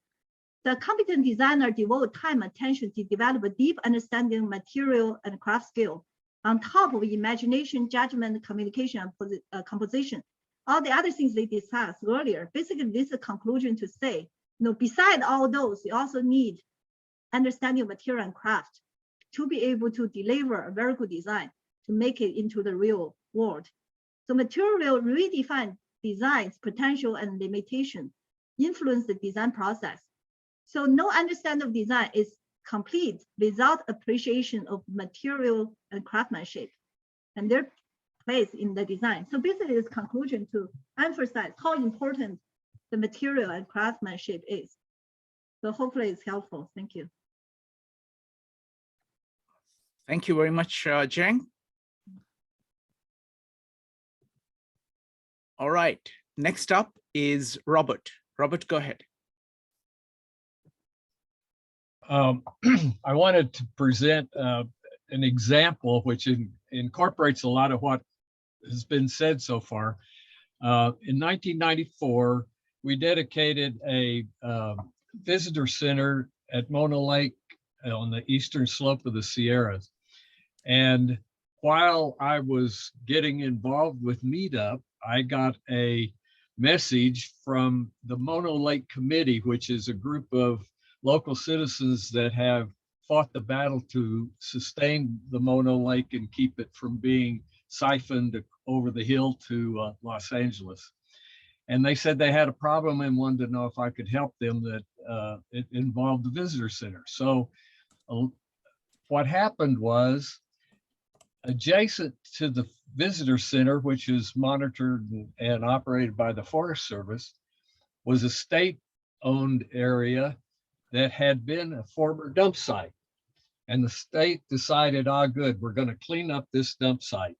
The competent designer devote time and attention to develop a deep understanding of material and craft skill on top of imagination, judgment, communication, and composition. All the other things they discussed earlier. Basically, this is a conclusion to say, beside all those, you also need understanding of material and craft to be able to deliver a very good design to make it into the real world. So material redefine design's potential and limitation, influence the design process. So no understanding of design is complete without appreciation of material and craftsmanship and their place in the design. So basically this conclusion to emphasize how important the material and craftsmanship is. So hopefully it's helpful. Thank you. Thank you very much, Zhang. All right, next up is Robert. Robert, go ahead. I wanted to present an example which incorporates a lot of what has been said so far. In 1994, we dedicated a visitor center at Mono Lake on the eastern slope of the Sierras. And while I was getting involved with Meetup, I got a message from the Mono Lake Committee, which is a group of local citizens that have fought the battle to sustain the Mono Lake and keep it from being siphoned over the hill to Los Angeles. And they said they had a problem and wanted to know if I could help them, that it involved the visitor center. So what happened was, adjacent to the visitor center, which is monitored and operated by the Forest Service, was a state-owned area that had been a former dump site. And the state decided, good, we're going to clean up this dump site.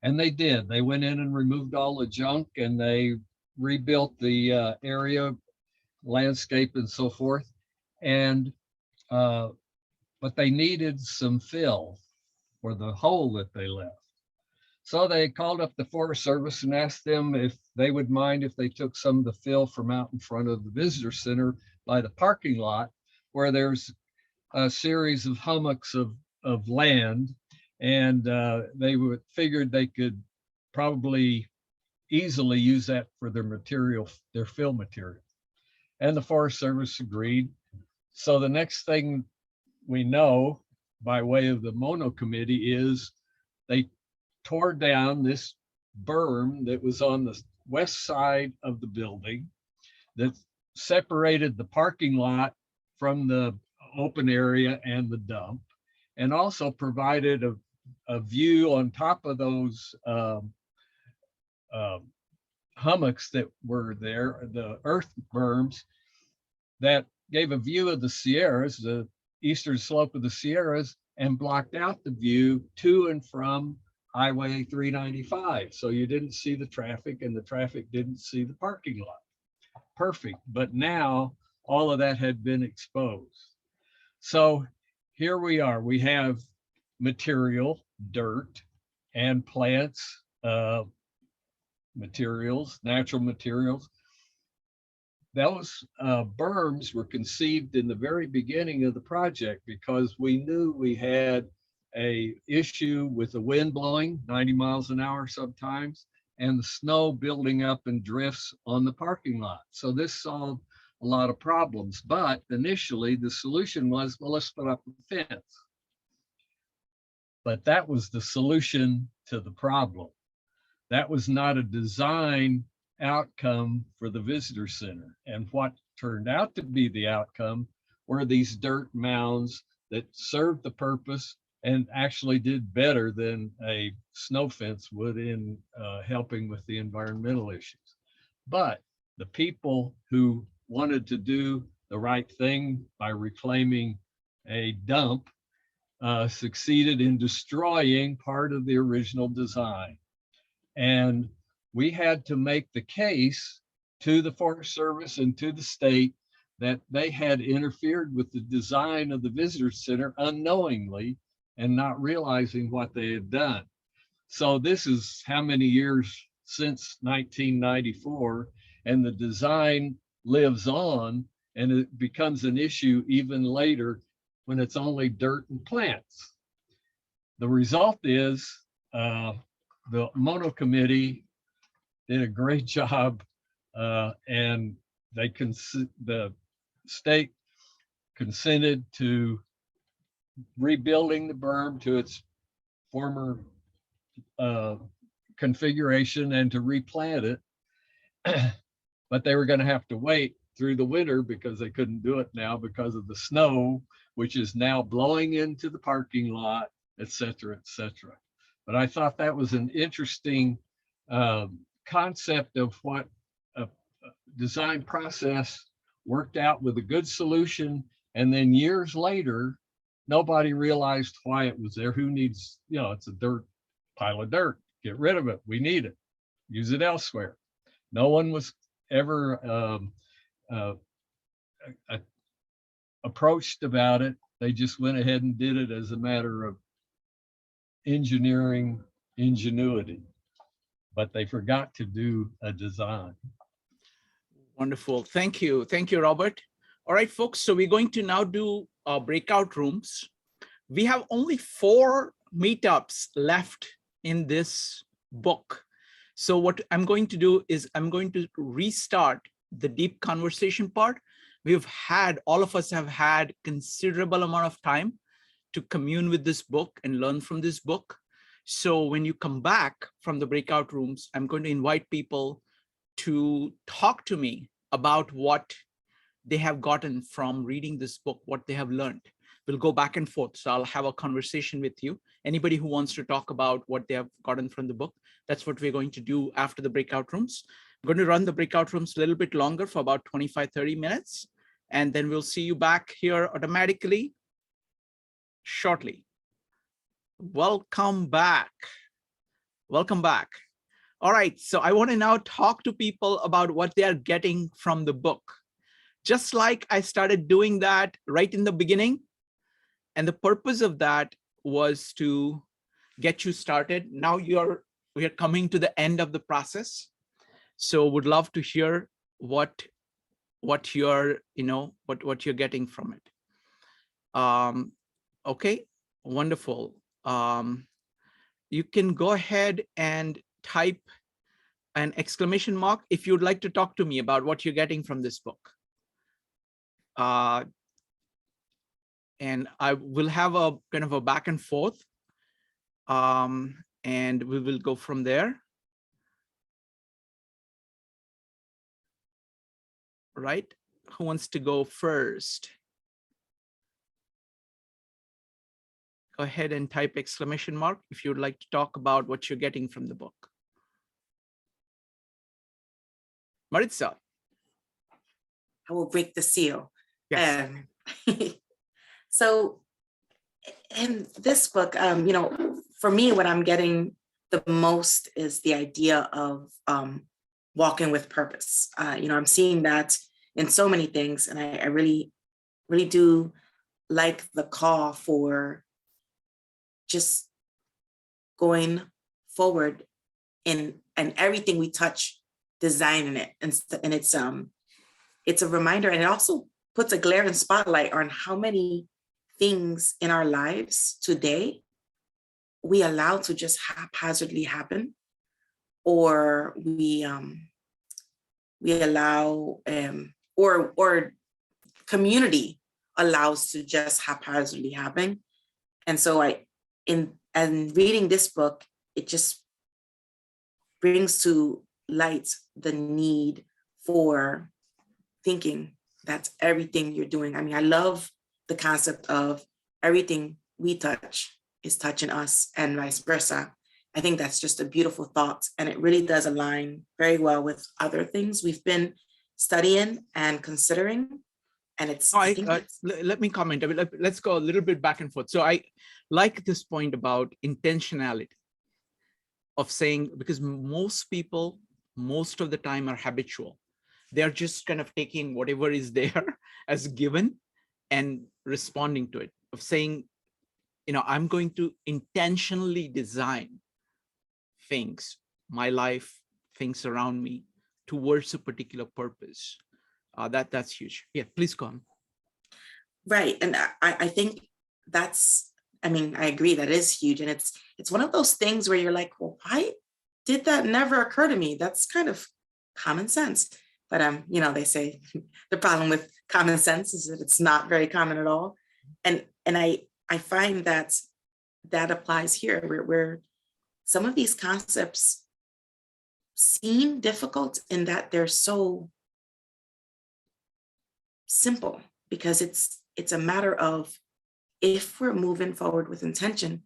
And they did. They went in and removed all the junk, and they rebuilt the area, landscape, and so forth. And but they needed some fill for the hole that they left. So they called up the Forest Service and asked them if they would mind if they took some of the fill from out in front of the visitor center by the parking lot, where there's a series of hummocks of land. And they figured they could probably easily use that for their material, their fill material. And the Forest Service agreed. So the next thing we know, by way of the Mono Committee, is they tore down this berm that was on the west side of the building that separated the parking lot from the open area and the dump, and also provided a view on top of those hummocks that were there, the earth berms, that gave a view of the Sierras, the eastern slope of the Sierras, and blocked out the view to and from Highway 395. So you didn't see the traffic, and the traffic didn't see the parking lot. Perfect. But now all of that had been exposed. So here we are. We have material, dirt, and plants, materials, natural materials. Those berms were conceived in the very beginning of the project because we knew we had an issue with the wind blowing 90 miles an hour sometimes, and the snow building up in drifts on the parking lot. So this solved a lot of problems. But initially the solution was, well, let's put up a fence. But that was the solution to the problem. That was not a design outcome for the visitor center. And what turned out to be the outcome were these dirt mounds that served the purpose and actually did better than a snow fence would in helping with the environmental issues. But the people who wanted to do the right thing by reclaiming a dump succeeded in destroying part of the original design. And we had to make the case to the Forest Service and to the state that they had interfered with the design of the visitor center unknowingly and not realizing what they had done. So this is how many years since 1994, and the design lives on, and it becomes an issue even later when it's only dirt and plants. The result is the Mono Committee did a great job, and the state consented to rebuilding the berm to its former configuration and to replant it. But they were going to have to wait through the winter because they couldn't do it now because of the snow, which is now blowing into the parking lot, et cetera, et cetera. But I thought that was an interesting concept of what a design process worked out with a good solution. And then years later, nobody realized why it was there. Who needs, it's a pile of dirt. Get rid of it. We need it. Use it elsewhere. No one was ever approached about it. They just went ahead and did it as a matter of engineering ingenuity, but they forgot to do a design. Wonderful. Thank you. Thank you, Robert. All right, folks. So we're going to now do breakout rooms. We have only 4 meetups left in this book. So what I'm going to do is I'm going to restart the deep conversation part. All of us have had considerable amount of time to commune with this book and learn from this book. So when you come back from the breakout rooms, I'm going to invite people to talk to me about what they have gotten from reading this book, what they have learned. We'll go back and forth. So I'll have a conversation with you. Anybody who wants to talk about what they have gotten from the book, that's what we're going to do after the breakout rooms. I'm going to run the breakout rooms a little bit longer for about 25-30 minutes. And then we'll see you back here automatically shortly. Welcome back. Welcome back. All right, so I want to now talk to people about what they are getting from the book. Just like I started doing that right in the beginning. And the purpose of that was to get you started. Now we are coming to the end of the process. So would love to hear what you're getting from it. Okay, wonderful. You can go ahead and type an exclamation mark if you'd like to talk to me about what you're getting from this book. And I will have a kind of a back and forth, and we will go from there. Right? Who wants to go first? Go ahead and type exclamation mark if you'd like to talk about what you're getting from the book. Maritza. I will break the seal. Yes. So in this book, for me, what I'm getting the most is the idea of walking with purpose. I'm seeing that in so many things, and I really, really do like the call for just going forward and everything we touch, designing it, and it's a reminder, and it also puts a glaring spotlight on how many things in our lives today we allow to just haphazardly happen, or we allow or community allows to just haphazardly happen. And so in reading this book, it just brings to light the need for thinking that's everything you're doing. I mean, I love the concept of everything we touch is touching us and vice versa. I think that's just a beautiful thought. And it really does align very well with other things we've been studying and considering. And it's, I think let me comment. I mean, let's go a little bit back and forth. So I like this point about intentionality of saying, because most people, most of the time are habitual. They're just kind of taking whatever is there as given and responding to it, of saying, you know, I'm going to intentionally design things, my life, things around me towards a particular purpose. That's huge. Yeah, please go on. Right. And I think that's, I mean, I agree that is huge. And it's one of those things where you're like, well, why did that never occur to me? That's kind of common sense. But you know, they say the problem with common sense is that it's not very common at all. And I find that applies here, where some of these concepts seem difficult in that they're so simple, because it's a matter of, if we're moving forward with intention,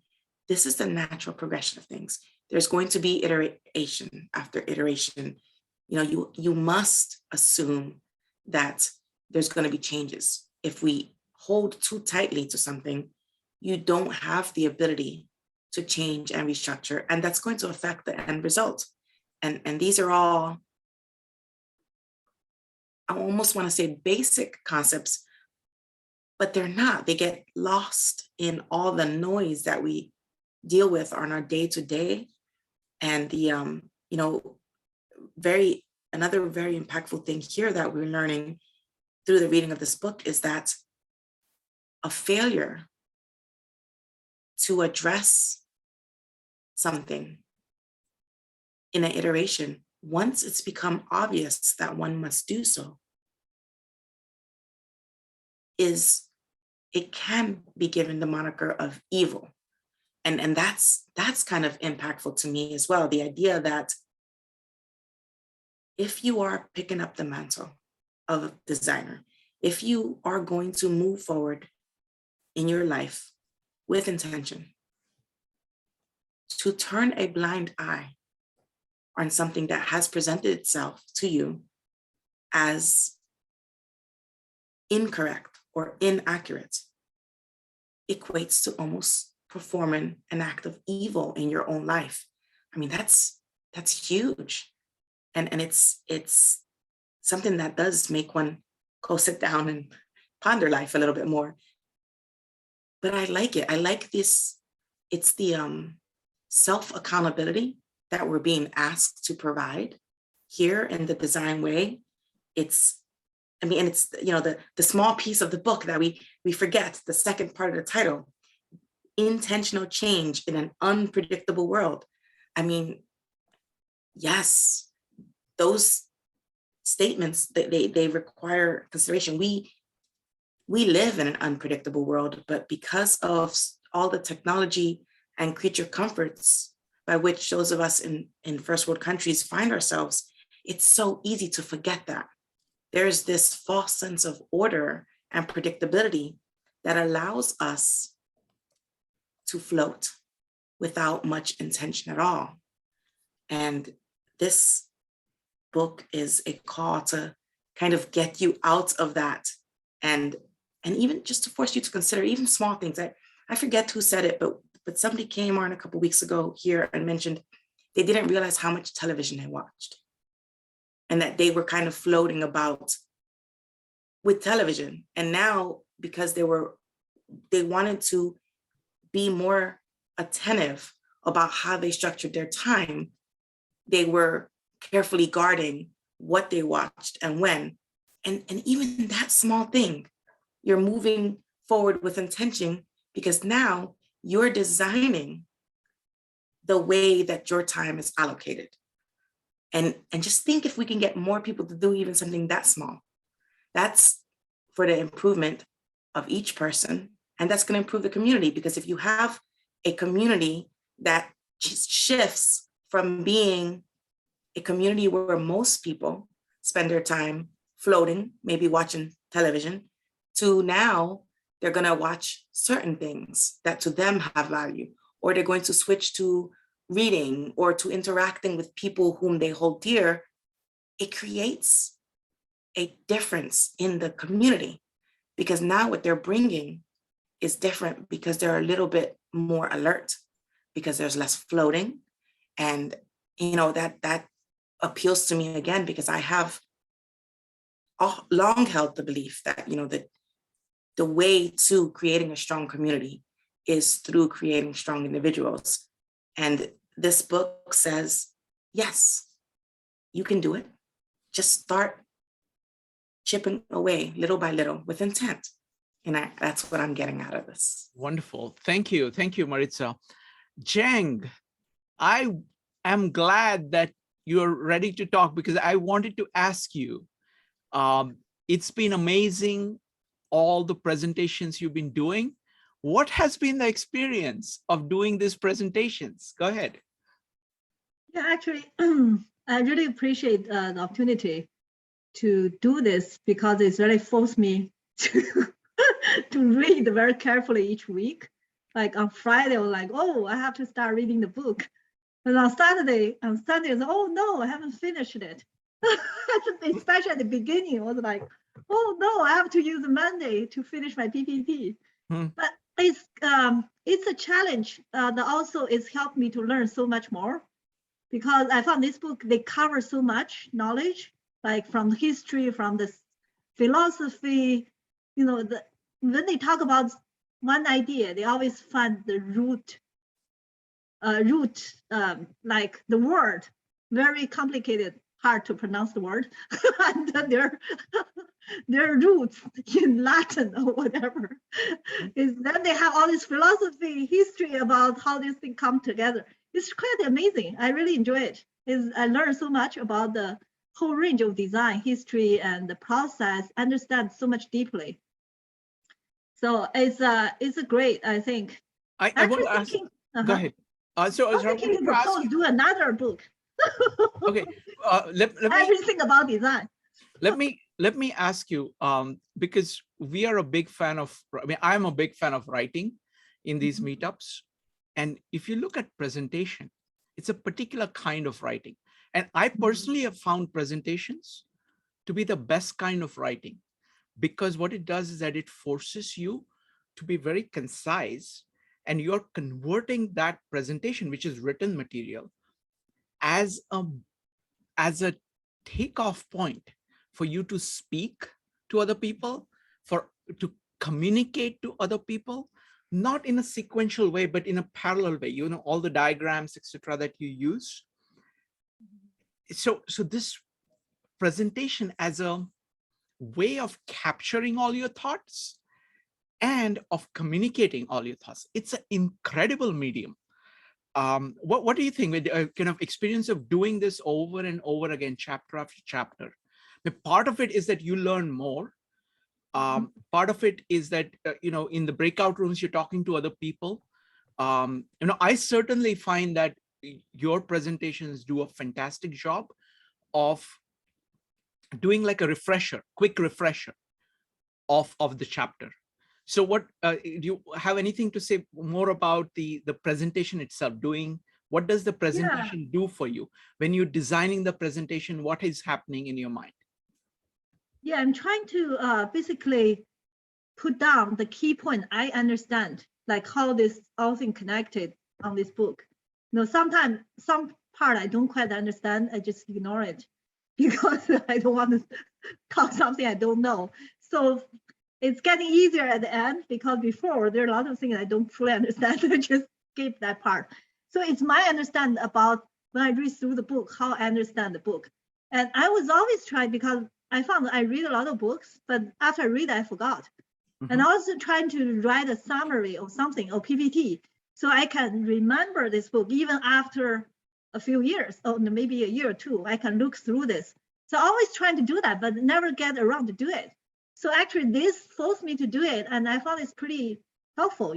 this is the natural progression of things. There's going to be iteration after iteration. You know, you must assume that there's going to be changes. If we hold too tightly to something, you don't have the ability to change and restructure, and that's going to affect the end result. And these are all, I almost want to say, basic concepts, but they're not. They get lost in all the noise that we deal with on our day-to-day. And the you know, another very impactful thing here that we're learning through the reading of this book is that a failure to address something in an iteration, once it's become obvious that one must do so, it can be given the moniker of evil. And that's kind of impactful to me as well. The idea that if you are picking up the mantle of a designer, if you are going to move forward in your life with intention, to turn a blind eye on something that has presented itself to you as incorrect or inaccurate, equates to almost performing an act of evil in your own life. I mean, that's huge. And it's something that does make one go sit down and ponder life a little bit more. But I like it. I like this. It's the self-accountability that we're being asked to provide here in the design way. It's, I mean, and it's, you know, the small piece of the book that we forget, the second part of the title, intentional change in an unpredictable world. I mean, yes, those statements, they require consideration. We live in an unpredictable world, but because of all the technology and creature comforts by which those of us in first world countries find ourselves, it's so easy to forget that. There's this false sense of order and predictability that allows us to float without much intention at all. And this book is a call to kind of get you out of that, and even just to force you to consider even small things. I forget who said it, but somebody came on a couple of weeks ago here and mentioned they didn't realize how much television they watched, and that they were kind of floating about with television. And now, because they wanted to be more attentive about how they structured their time, they were carefully guarding what they watched and when. And even that small thing, you're moving forward with intention, because now you're designing the way that your time is allocated. And just think if we can get more people to do even something that small. That's for the improvement of each person. And that's going to improve the community, because if you have a community that shifts from being a community where most people spend their time floating, maybe watching television, to now they're going to watch certain things that to them have value, or they're going to switch to reading or to interacting with people whom they hold dear, it creates a difference in the community, because now what they're bringing is different, because they're a little bit more alert, because there's less floating. And that appeals to me again, because I have long held the belief that the way to creating a strong community is through creating strong individuals. And this book says, yes, you can do it. Just start chipping away little by little with intent. And that's what I'm getting out of this. Wonderful. Thank you. Thank you, Maritza. Zheng, I am glad that you're ready to talk, because I wanted to ask you, it's been amazing, all the presentations you've been doing. What has been the experience of doing these presentations? Go ahead. Yeah, actually, I really appreciate the opportunity to do this, because it's really forced me to read very carefully each week. Like on Friday, I was like, oh, I have to start reading the book. And on Sunday, I was, oh no, I haven't finished it. Especially at the beginning, I was like, oh no, I have to use Monday to finish my PPT. But it's a challenge that also it's helped me to learn so much more, because I found this book, they cover so much knowledge, like from history, from the philosophy, when they talk about one idea, they always find the root, like the word, very complicated, hard to pronounce the word, and their roots in Latin or whatever. Is then they have all this philosophy, history about how this thing come together. It's quite amazing. I really enjoy it. I learned so much about the whole range of design, history, and the process, understand so much deeply. So it's a great, I think. I want to ask, go ahead. So I was thinking to propose, do another book. Okay, let me, everything about design. let me ask you, because we are a big fan of, I'm a big fan of writing in these meetups. And if you look at presentation, it's a particular kind of writing. And I personally have found presentations to be the best kind of writing, because what it does is that it forces you to be very concise, and you're converting that presentation, which is written material, as a takeoff point for you to speak to other people, to communicate to other people, not in a sequential way, but in a parallel way, all the diagrams, etc., that you use. So this presentation as a way of capturing all your thoughts and of communicating all your thoughts, it's an incredible medium. What do you think with kind of experience of doing this over and over again, chapter after chapter? Part of it is that you learn more. Part of it is that, in the breakout rooms, you're talking to other people. I certainly find that your presentations do a fantastic job of doing like a refresher, quick refresher of the chapter. So what, do you have anything to say more about the presentation itself? What does the presentation do for you? When you're designing the presentation, what is happening in your mind? Yeah, I'm trying to basically put down the key point I understand, like how this all thing connected on this book. Sometimes some part I don't quite understand, I just ignore it because I don't want to talk something I don't know. So it's getting easier at the end, because before there are a lot of things I don't fully understand. I just skip that part. So it's my understanding about when I read through the book, how I understand the book. And I was always trying, because I found I read a lot of books, but after I read, I forgot. And I was trying to write a summary or something, or PPT, so I can remember this book even after a few years, or maybe a year or two, I can look through this. So always trying to do that, but never get around to do it. So actually this forced me to do it. And I found it's pretty helpful,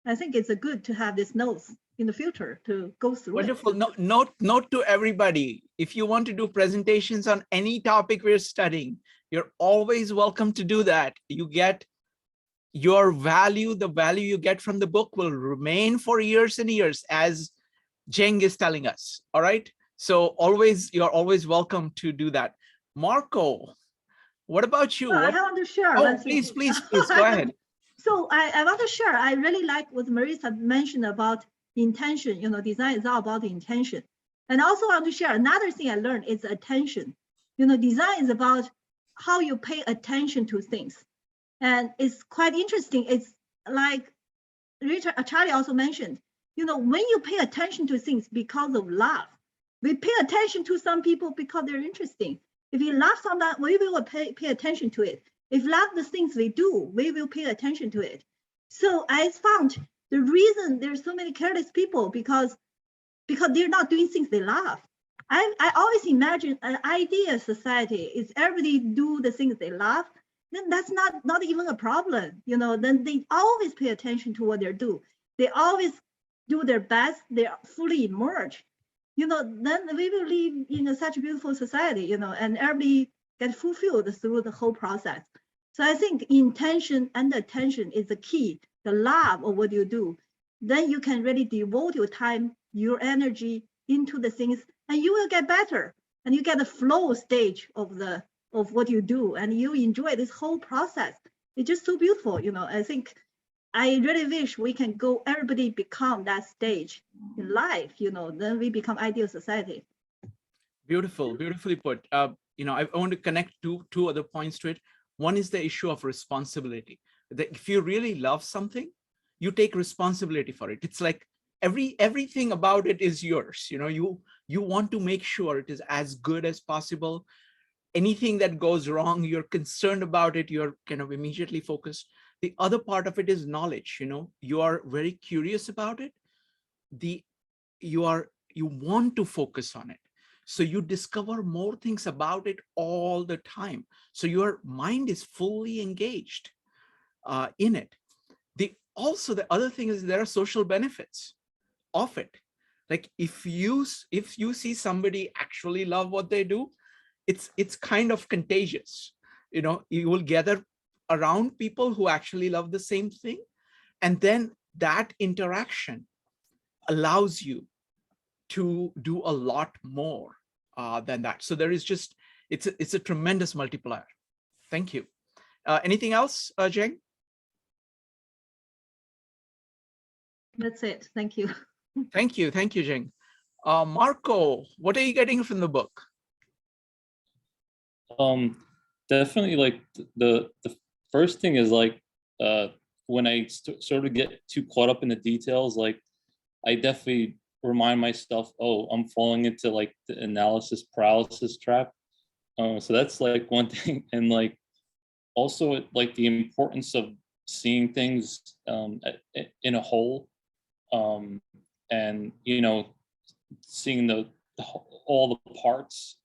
I think it's a good to have this notes in the future to go through Wonderful. it. Note to everybody, if you want to do presentations on any topic we're studying, you're always welcome to do that. You get your value, the value you get from the book will remain for years and years, as Jeng is telling us. All right. So you're always welcome to do that. Marco, what about you? Well, I want to share Oh, one thing. please, go ahead. So I want to share, I really like what Marisa mentioned about intention. Design is all about the intention. And I also want to share another thing I learned is attention. Design is about how you pay attention to things. And it's quite interesting. It's like Charlie also mentioned, when you pay attention to things because of love, we pay attention to some people because they're interesting. If you love someone, we will pay attention to it. If love the things we do, we will pay attention to it. So I found the reason there's so many careless people because they're not doing things they love. I always imagine an ideal society is everybody do the things they love, then that's not even a problem. Then they always pay attention to what they do. They always do their best. They fully immerse. Then we will live in such a beautiful society, and everybody get fulfilled through the whole process. So I think intention and attention is the key, the love of what you do. Then you can really devote your time, your energy into the things, and you will get better. And you get the flow stage of what you do, and you enjoy this whole process. It's just so beautiful. I think I really wish we can everybody become that stage in life, then we become ideal society. Beautifully put. I want to connect two other points to it. One is the issue of responsibility. That if you really love something, you take responsibility for it. It's like everything about it is yours. You want to make sure it is as good as possible. Anything that goes wrong, you're concerned about it. You're kind of immediately focused. The other part of it is knowledge. You are very curious about it. You want to focus on it. So you discover more things about it all the time. So your mind is fully engaged in it. The other thing is there are social benefits of it. Like if you see somebody actually love what they do, it's kind of contagious. You will gather around people who actually love the same thing, and then that interaction allows you to do a lot more than that. So there is just it's a tremendous multiplier. Thank you. Anything else, Jeng? That's it. Thank you. Thank you, Jeng. Marco, what are you getting from the book? Definitely, like the first thing is like when I sort of get too caught up in the details, like I definitely remind myself, oh, I'm falling into like the analysis paralysis trap. So that's like one thing. And like also like the importance of seeing things in a whole, and seeing all the parts,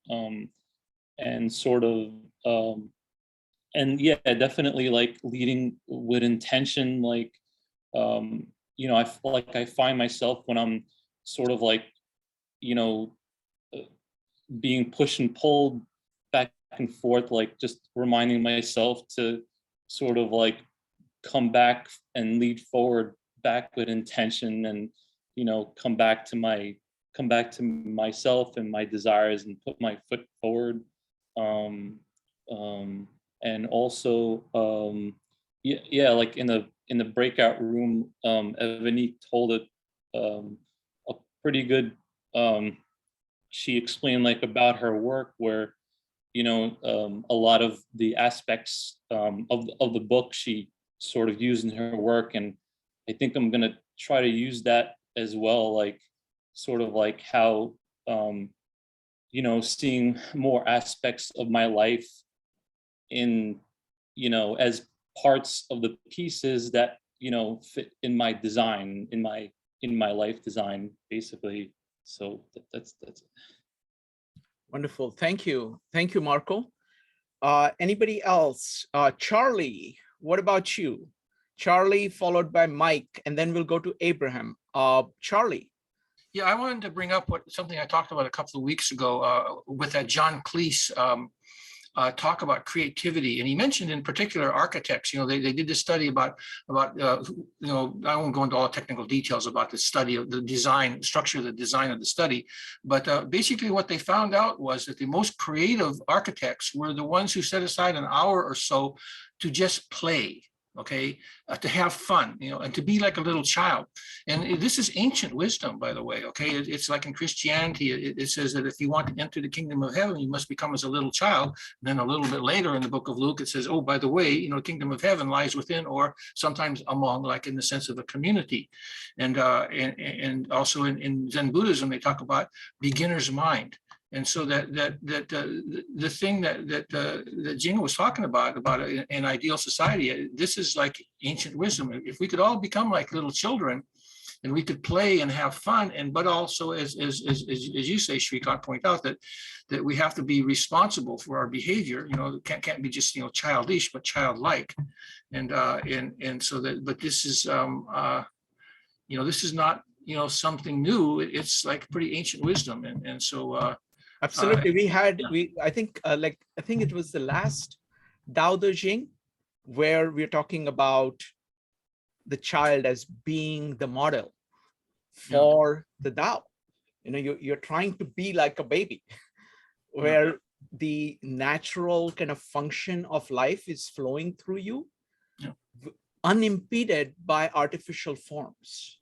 and sort of and yeah, definitely like leading with intention. Like I find myself when I'm sort of like being pushed and pulled back and forth, like just reminding myself to sort of like come back and lead forward back with intention, and come back to myself and my desires and put my foot forward. And also like in the breakout room, Evanique told it a pretty good, she explained like about her work where a lot of the aspects of the book she sort of used in her work, and I think I'm gonna try to use that as well, like sort of like how seeing more aspects of my life in as parts of the pieces that fit in my design, in my life design, basically. So that's it. Wonderful. Thank you, Marco. Anybody else? Charlie, what about you? Charlie, followed by Mike, and then we'll go to Abraham. Charlie. Yeah, I wanted to bring up something I talked about a couple of weeks ago with that John Cleese talk about creativity, and he mentioned in particular architects. You know, they did this study about you know, I won't go into all the technical details about the study of the design structure, the design of the study, but basically what they found out was that the most creative architects were the ones who set aside an hour or so to just play. Okay, to have fun, you know, and to be like a little child. And this is ancient wisdom, by the way. Okay, it's like in Christianity, it says that if you want to enter the kingdom of heaven, you must become as a little child. And then a little bit later in the book of Luke, it says, oh, by the way, you know, the kingdom of heaven lies within, or sometimes among, like in the sense of a community. And also in Zen Buddhism, they talk about beginner's mind. And so the thing that Gina was talking about an ideal society, this is like ancient wisdom. If we could all become like little children, and we could play and have fun, but also as you say, Shrikant, point out that we have to be responsible for our behavior. You know, can't be just, you know, childish, but childlike, and so that. But this is you know, this is not, you know, something new. It's like pretty ancient wisdom, and so. Absolutely. Yeah. I think it was the last Dao De Jing, where we're talking about the child as being the model for the Dao. You know, you're trying to be like a baby, where the natural kind of function of life is flowing through you, unimpeded by artificial forms.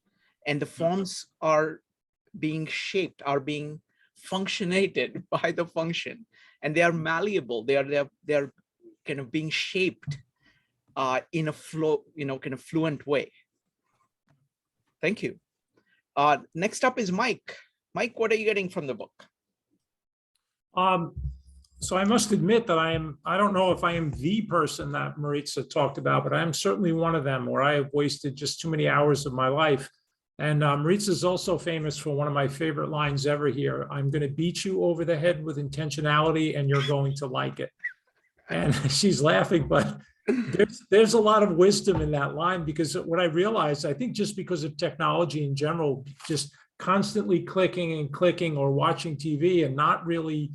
And the forms are being shaped, are being functionated by the function, and they are malleable. They are kind of being shaped in a flow, you know, kind of fluent way. Thank you. Next up is Mike. Mike, what are you getting from the book? So I must admit that I don't know if I am the person that Maritza talked about, but I am certainly one of them where I have wasted just too many hours of my life. And Maritza is also famous for one of my favorite lines ever here. I'm going to beat you over the head with intentionality and you're going to like it. And she's laughing, but there's a lot of wisdom in that line, because what I realized, I think just because of technology in general, just constantly clicking and clicking or watching TV and not really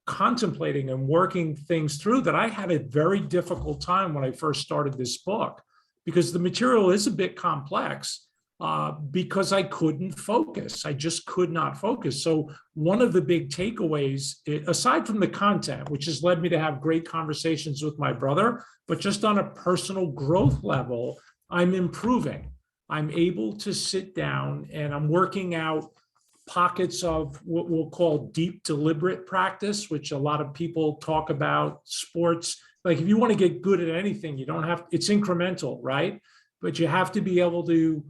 contemplating and working things through, that I had a very difficult time when I first started this book, because the material is a bit complex. Because I couldn't focus. I just could not focus. So one of the big takeaways, aside from the content, which has led me to have great conversations with my brother, but just on a personal growth level, I'm improving. I'm able to sit down and I'm working out pockets of what we'll call deep deliberate practice, which a lot of people talk about sports. Like if you want to get good at anything, you don't have, it's incremental, right? But you have to be able to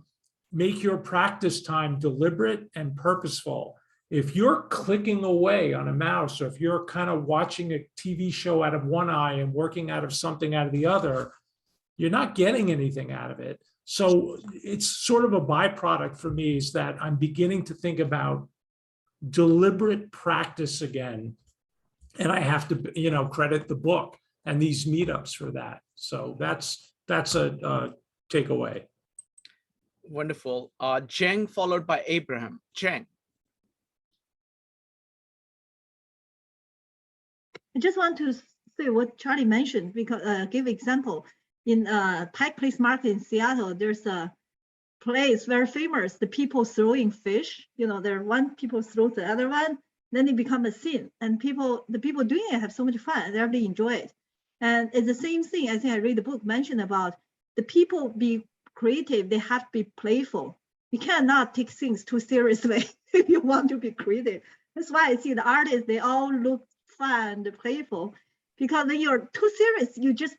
make your practice time deliberate and purposeful. If you're clicking away on a mouse, or if you're kind of watching a TV show out of one eye and working out of something out of the other, you're not getting anything out of it. So it's sort of a byproduct for me, is that I'm beginning to think about deliberate practice again. And I have to, you know, credit the book and these meetups for that. So that's a takeaway. Wonderful. Zheng, followed by Abraham. Zheng. I just want to say what Charlie mentioned, because give example. In Pike Place Market in Seattle, there's a place very famous, the people throwing fish. You know, there one people throw the other one, then it become a scene, and the people doing it have so much fun. They really enjoy it. And it's the same thing. I think I read the book mentioned about the people be creative, they have to be playful. You cannot take things too seriously if you want to be creative. That's why I see the artists, they all look fun and playful, because when you're too serious, you just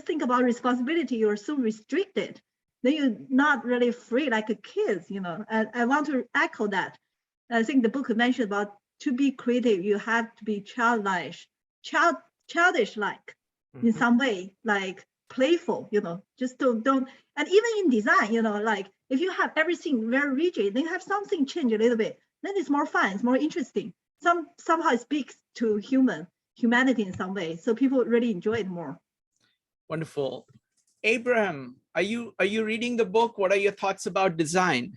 think about responsibility, you're so restricted. Then you're not really free like a kid, you know. And I want to echo that. I think the book mentioned about to be creative, you have to be childish like in some way, like playful, you know, just don't, and even in design, you know, like if you have everything very rigid, then you have something change a little bit, then it's more fun, it's more interesting. Somehow it speaks to human humanity in some way. So people really enjoy it more. Wonderful. Abraham, are you reading the book? What are your thoughts about design?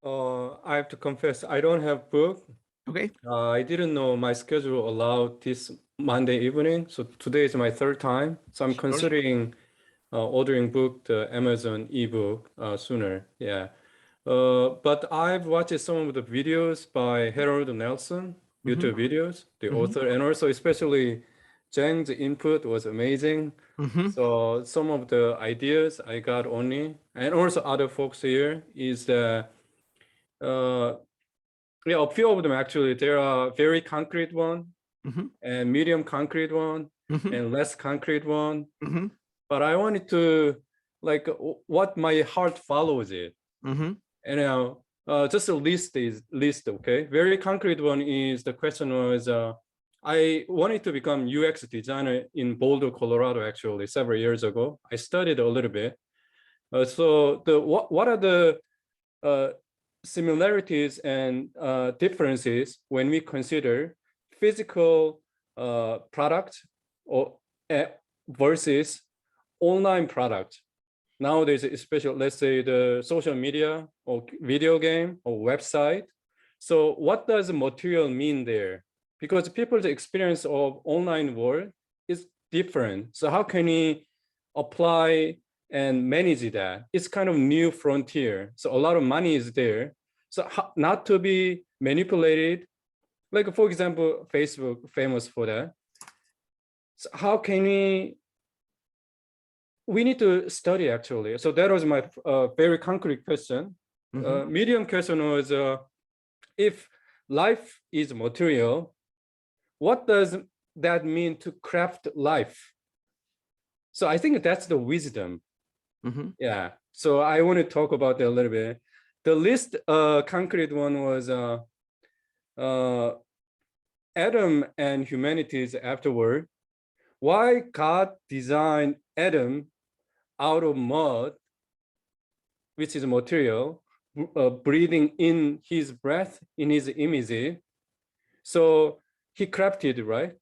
I have to confess, I don't have book. Okay. I didn't know my schedule allowed this Monday evening. So today is my third time. So I'm considering ordering book, the Amazon ebook sooner. Yeah. But I've watched some of the videos by Harold Nelson, YouTube videos, the author, and also especially Zhang's input was amazing. So some of the ideas I got only, and also other folks here, is that yeah, a few of them actually. There are very concrete one, and medium concrete one, and less concrete one. But I wanted to like what my heart follows it. And just a list is list, okay? Very concrete one is the question was I wanted to become UX designer in Boulder, Colorado, actually several years ago. I studied a little bit. So the what are the similarities and differences when we consider physical product or versus online product? Nowadays, especially, let's say the social media or video game or website. So what does material mean there? Because people's experience of online world is different. So how can we apply and manage that? It's kind of new frontier. So a lot of money is there. So not to be manipulated. Like for example, Facebook famous for that. So how can we need to study actually. So that was my very concrete question. Medium question was, if life is material, what does that mean to craft life? So I think that's the wisdom. Yeah. So I want to talk about that a little bit. The least concrete one was Adam and humanities afterward. Why God designed Adam out of mud, which is a material, breathing in his breath, in his image. So he crafted, right?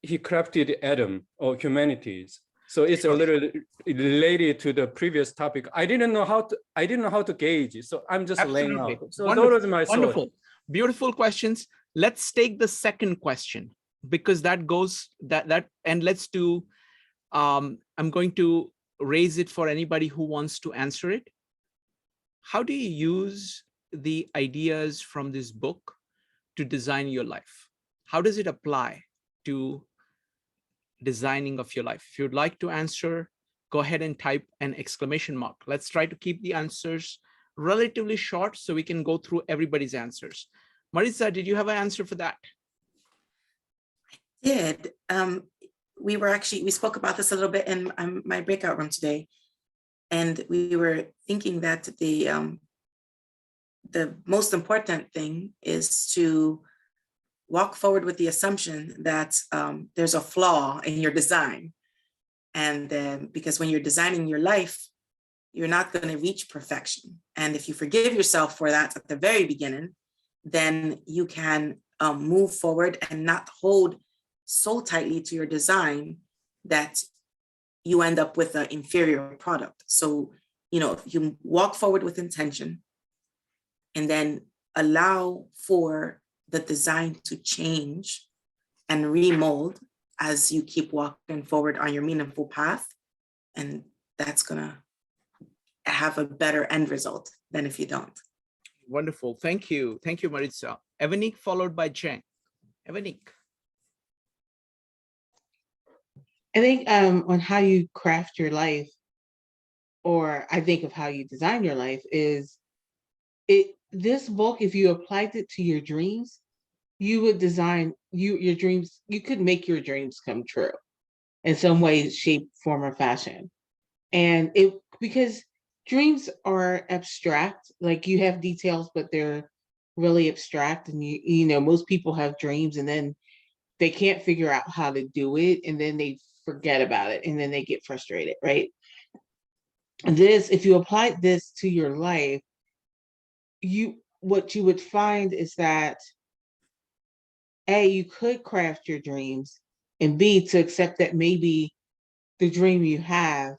He crafted Adam or humanities. So it's a little related to the previous topic. I didn't know how to gauge it. So I'm just laying out. So Wonderful. those are my thoughts. Wonderful. Beautiful questions. Let's take the second question because that goes and let's do, I'm going to raise it for anybody who wants to answer it. How do you use the ideas from this book to design your life? How does it apply to designing of your life? If you'd like to answer, go ahead and type an exclamation mark. Let's try to keep the answers relatively short so we can go through everybody's answers. Marisa, did you have an answer for that? I did. We spoke about this a little bit in my breakout room today. And we were thinking that the most important thing is to walk forward with the assumption that there's a flaw in your design. And because when you're designing your life, you're not going to reach perfection. And if you forgive yourself for that at the very beginning, then you can move forward and not hold so tightly to your design that you end up with an inferior product. So, if you walk forward with intention and then allow for the design to change and remold as you keep walking forward on your meaningful path, and that's gonna have a better end result than if you don't. Wonderful. Thank you. Thank you, Marisa. Evanik followed by Jen. Evanik. I think on how you craft your life, or I think of how you design your life, is this book, if you applied it to your dreams, you would design your dreams, you could make your dreams come true in some way, shape, form, or fashion. And because dreams are abstract, like you have details, but they're really abstract. And you know, most people have dreams and then they can't figure out how to do it, and then they forget about it, and then they get frustrated, right? If you apply this to your life, what you would find is that A, you could craft your dreams, and B, to accept that maybe the dream you have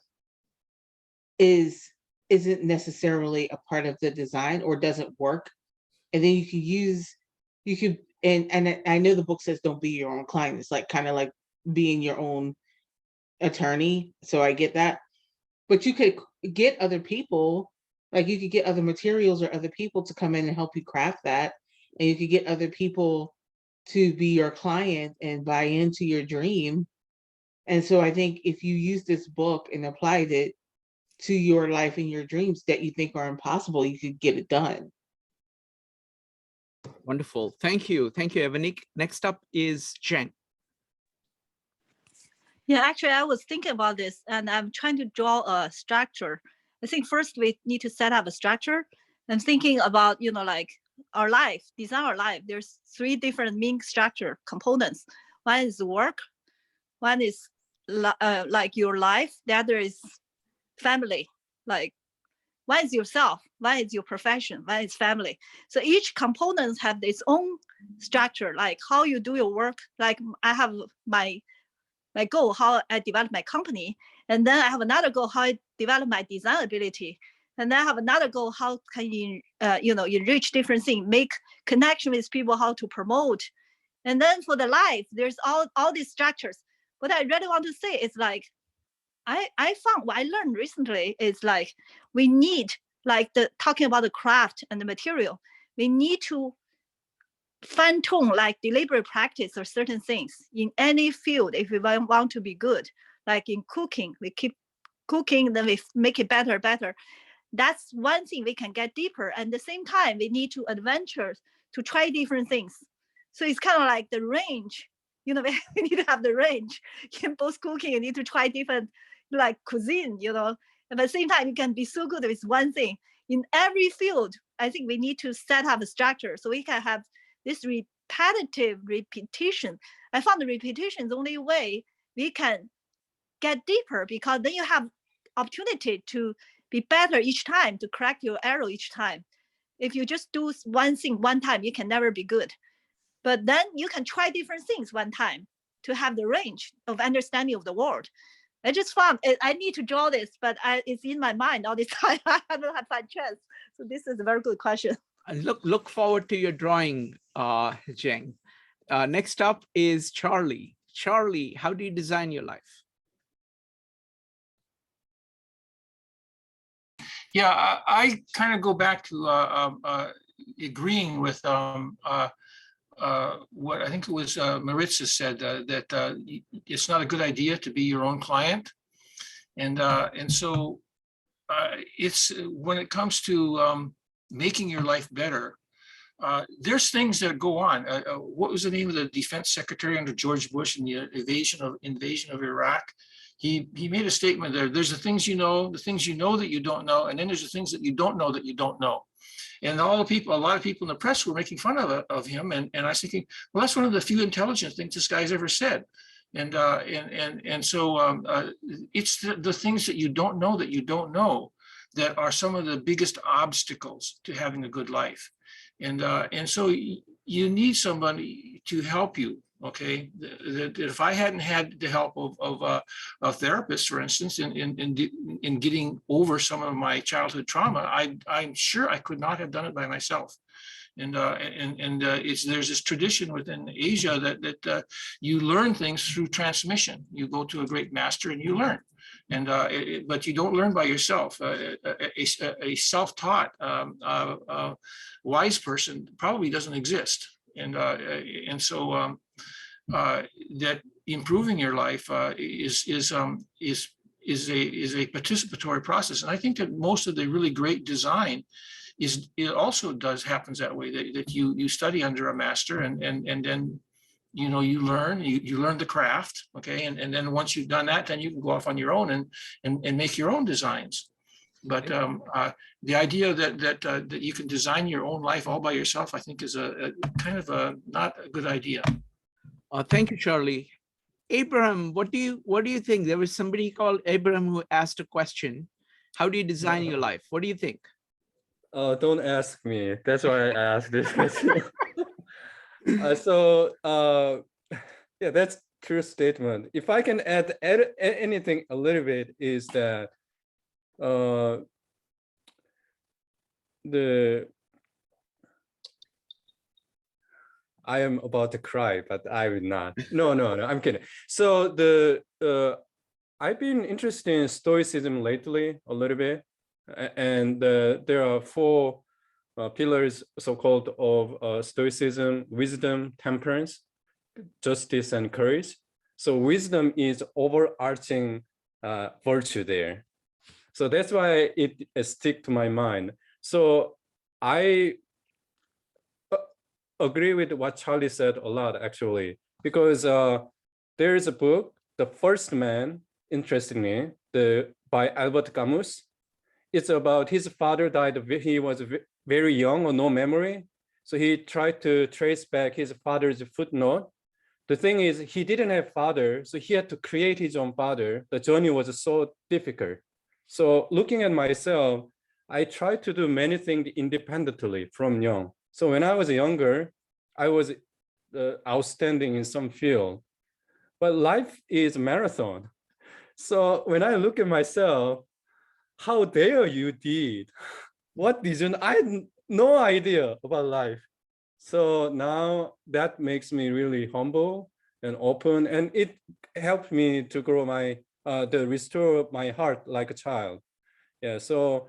isn't necessarily a part of the design or doesn't work. And then you could, and I know the book says don't be your own client. It's like kind of like being your own attorney. So I get that. But you could get other people, like you could get other materials or other people to come in and help you craft that. And you could get other people to be your client and buy into your dream. And so I think if you use this book and applied it to your life and your dreams that you think are impossible, you could get it done. Wonderful. Thank you. Thank you, Evanik. Next up is Jen. Yeah, actually, I was thinking about this and I'm trying to draw a structure. I think first we need to set up a structure. I'm thinking about, like our life, design our life. There's 3 different main structure components. One is work, one is like your life, the other is family, like one is yourself, one is your profession, one is family. So each component have its own structure, like how you do your work. Like I have my goal, how I develop my company. And then I have another goal, how I develop my design ability. And then I have another goal, how can you, enrich different things, make connection with people, how to promote. And then for the life, there's all these structures. What I really want to say is like, I found what I learned recently is like, we need, like talking about the craft and the material, we need to fine tune like deliberate practice or certain things in any field if we want to be good. Like in cooking, we keep cooking, then we make it better. That's one thing we can get deeper. And at the same time, we need to adventure to try different things. So it's kind of like the range, we need to have the range in both cooking. You need to try different like cuisine, and at the same time, you can be so good with one thing. In every field, I think we need to set up a structure so we can have this repetitive repetition. I found the repetition is the only way we can get deeper, because then you have opportunity to be better each time, to correct your error each time. If you just do one thing one time, you can never be good. But then you can try different things one time to have the range of understanding of the world. I just found I need to draw this, but it's in my mind all this time. I haven't had a chance. So this is a very good question. Look forward to your drawing, Jen. Next up is Charlie. Charlie, how do you design your life? Yeah, I kind of go back to agreeing with what I think it was Maritza said, that it's not a good idea to be your own client. And so it's when it comes to making your life better, there's things that go on. What was the name of the defense secretary under George Bush in the invasion of Iraq? He made a statement there. There's the things you know that you don't know, and then there's the things that you don't know that you don't know. And a lot of people in the press were making fun of him. And I was thinking, well, that's one of the few intelligent things this guy's ever said. And so it's the things that you don't know that are some of the biggest obstacles to having a good life. And so you need somebody to help you. Okay, that if I hadn't had the help of a therapist, for instance, in getting over some of my childhood trauma, I'm sure I could not have done it by myself. And there's this tradition within Asia that you learn things through transmission. You go to a great master and you learn. But you don't learn by yourself. A self-taught wise person probably doesn't exist. And so that improving your life is a participatory process. And I think that most of the really great design it also happens that way, that you study under a master and then you learn the craft. Okay, and then once you've done that, then you can go off on your own and make your own designs. But the idea that you can design your own life all by yourself, I think, is a kind of not a good idea. Thank you, Charlie. Abraham, what do you think? There was somebody called Abraham who asked a question. How do you design your life? What do you think? Don't ask me. That's why I asked this question. Yeah, that's true statement. If I can add anything a little bit is that I am about to cry, but I will not. No, I'm kidding. So I've been interested in Stoicism lately a little bit, and there are four pillars, so-called, of Stoicism: wisdom, temperance, justice, and courage. So wisdom is overarching virtue there. So that's why it stick to my mind. So I agree with what Charlie said a lot, actually, because there is a book, The First Man, interestingly, by Albert Camus. It's about his father died. He was very young or no memory. So he tried to trace back his father's footnote. The thing is, he didn't have father, so he had to create his own father. The journey was so difficult. So looking at myself, I tried to do many things independently from young. So when I was younger, I was outstanding in some field, but life is a marathon. So when I look at myself, how dare you did? What did you? I had no idea about life. So now that makes me really humble and open, and it helped me to grow to restore my heart like a child. Yeah. So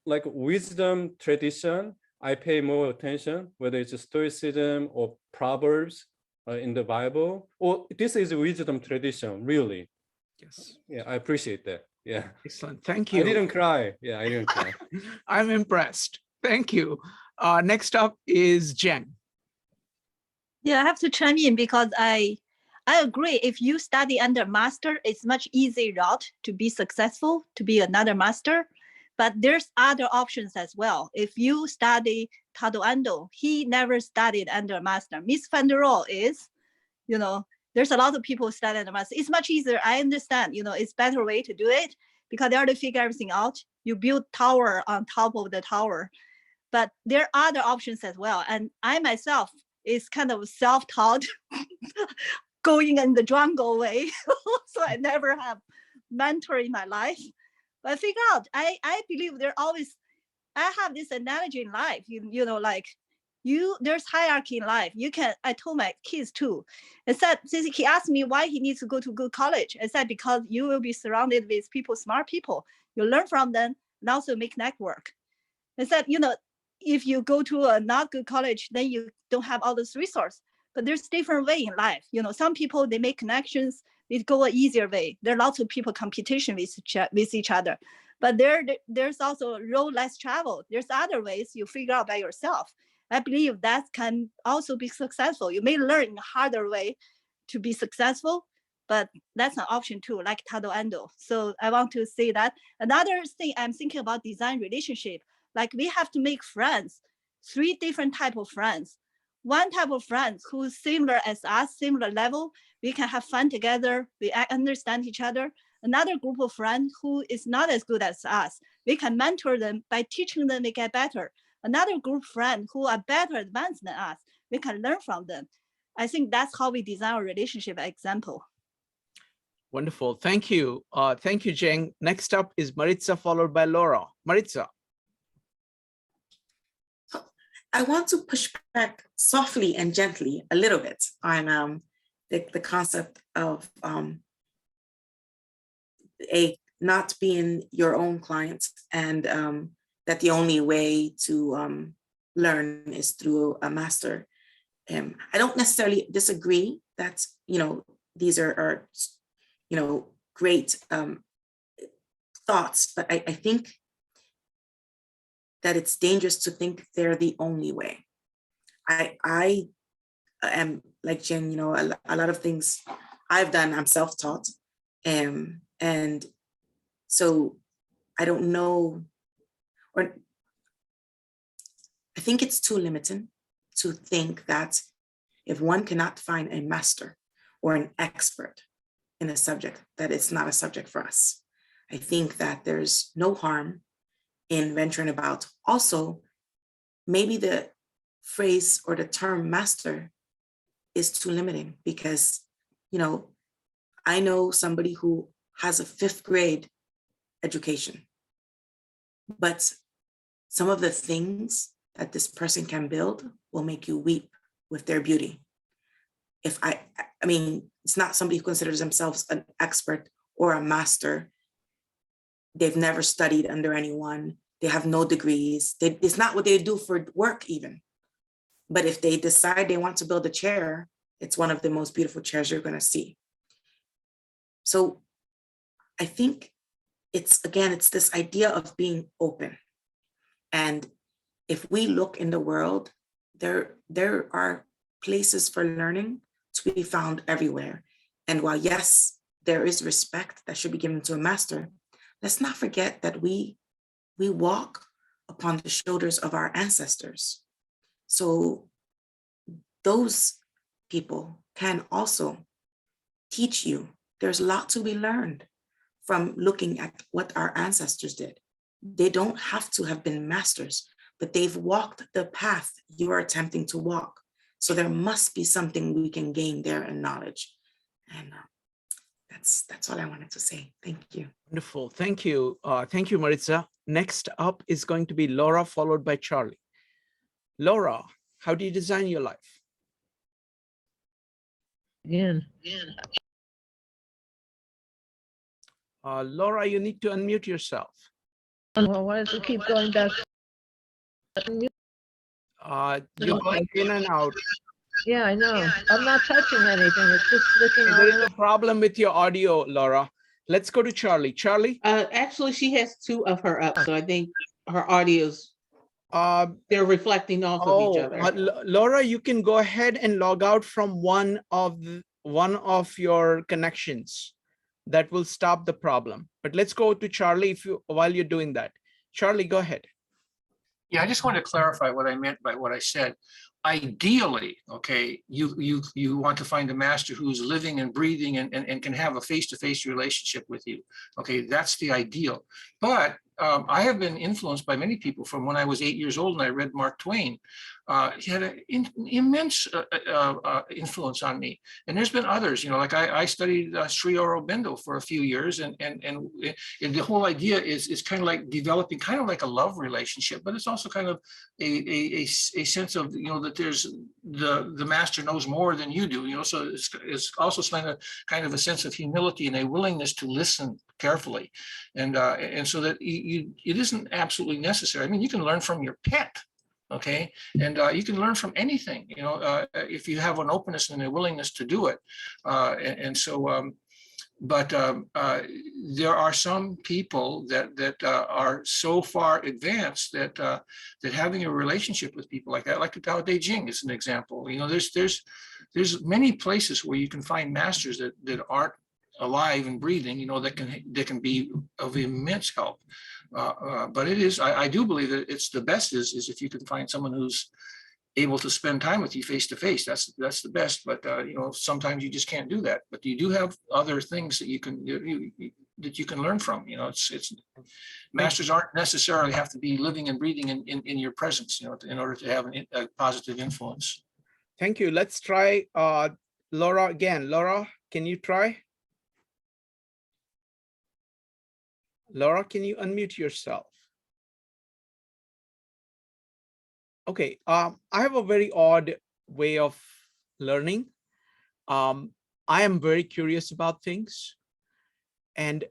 like wisdom tradition, I pay more attention, whether it's Stoicism or Proverbs in the Bible, or this is a wisdom tradition, really. Yes. Yeah, I appreciate that. Yeah. Excellent. Thank I you. didn't cry. Yeah, I didn't cry. I'm impressed. Thank you. Next up is Jen. Yeah, I have to chime in because I agree. If you study under master, it's much easier route to be successful, to be another master. But there's other options as well. If you study Tado Ando, he never studied under master. Miss Van der Rohe is, there's a lot of people study under master. It's much easier. I understand, it's better way to do it because they already figure everything out. You build tower on top of the tower. But there are other options as well. And I myself is kind of self-taught, going in the jungle way. So I never have mentor in my life. But I figure out, I believe I have this analogy in life, there's hierarchy in life. I told my kids too. I said, since he asked me why he needs to go to good college, I said, because you will be surrounded with smart people. You learn from them and also make network. I said, if you go to a not good college, then you don't have all this resource. But there's different way in life. Some people, they make connections, they go an easier way. There are lots of people competition with each other. But there's also road less traveled. There's other ways you figure out by yourself. I believe that can also be successful. You may learn in a harder way to be successful, but that's an option too, like Tado Ando. So I want to say that. Another thing I'm thinking about design relationship, like we have to make friends, 3 different type of friends. One type of friends who's similar as us, similar level, we can have fun together, we understand each other. Another group of friends who is not as good as us, we can mentor them by teaching them to get better. Another group of friends who are better advanced than us, we can learn from them. I think that's how we design a relationship example. Wonderful. Thank you. Thank you, Jeng. Next up is Maritza, followed by Laura. Maritza. I want to push back softly and gently a little bit on the concept of not being your own client, and that the only way to learn is through a master. I don't necessarily disagree that these are great thoughts, but I think that it's dangerous to think they're the only way. I am like Jen, a lot of things I've done, I'm self-taught. And so I don't know, or I think it's too limiting to think that if one cannot find a master or an expert in a subject, that it's not a subject for us. I think that there's no harm in venturing about. Also, maybe the phrase or the term master is too limiting because, you know, I know somebody who has a 5th grade education, but some of the things that this person can build will make you weep with their beauty. If I mean, it's not somebody who considers themselves an expert or a master. They've never studied under anyone. They have no degrees. It's not what they do for work even. But if they decide they want to build a chair, it's one of the most beautiful chairs you're going to see. So I think it's this idea of being open. And if we look in the world, there are places for learning to be found everywhere. And while yes, there is respect that should be given to a master, let's not forget that we walk upon the shoulders of our ancestors. So those people can also teach you. There's a lot to be learned from looking at what our ancestors did. They don't have to have been masters, but they've walked the path you are attempting to walk. So there must be something we can gain there in knowledge. And that's all I wanted to say. Thank you. Wonderful. Thank you. Thank you, Maritza. Next up is going to be Laura, followed by Charlie. Laura, how do you design your life? Again. Laura, you need to unmute yourself. Well, why does it keep going back? You're going in and out. Yeah, I know. I'm not touching anything. It's just flicking on There and is a problem with your audio, Laura. Let's go to Charlie. Charlie? Actually, she has 2 of her up, so I think her audio's they're reflecting off of each other. Laura, you can go ahead and log out from one of your connections. That will stop the problem. But let's go to Charlie while you're doing that. Charlie, go ahead. Yeah, I just want to clarify what I meant by what I said. Ideally, okay, you want to find a master who's living and breathing and can have a face-to-face relationship with you. Okay, that's the ideal. But I have been influenced by many people from when I was 8 years old and I read Mark Twain. He had an immense influence on me. And there's been others, you know, like I studied Sri Aurobindo for a few years, and the whole idea is kind of like developing kind of like a love relationship, but it's also kind of a sense of, you know, that there's the master knows more than you do, you know, so it's also kind of a sense of humility and a willingness to listen carefully, and so that it isn't absolutely necessary. I mean, you can learn from your pet, okay, and you can learn from anything, you know, if you have an openness and a willingness to do it, but there are some people that are so far advanced that having a relationship with people like that, like the Tao Te Ching is an example. You know, there's many places where you can find masters that aren't alive and breathing, you know, that can be of immense help. But it is, I do believe that it's the best is if you can find someone who's able to spend time with you face to face. That's the best. But you know, sometimes you just can't do that. But you do have other things that you can learn from. You know, it's masters aren't necessarily have to be living and breathing in your presence, you know, in order to have a positive influence. Thank you. Let's try Laura again. Laura, can you try? Laura, can you unmute yourself? Okay, I have a very odd way of learning. I am very curious about things. And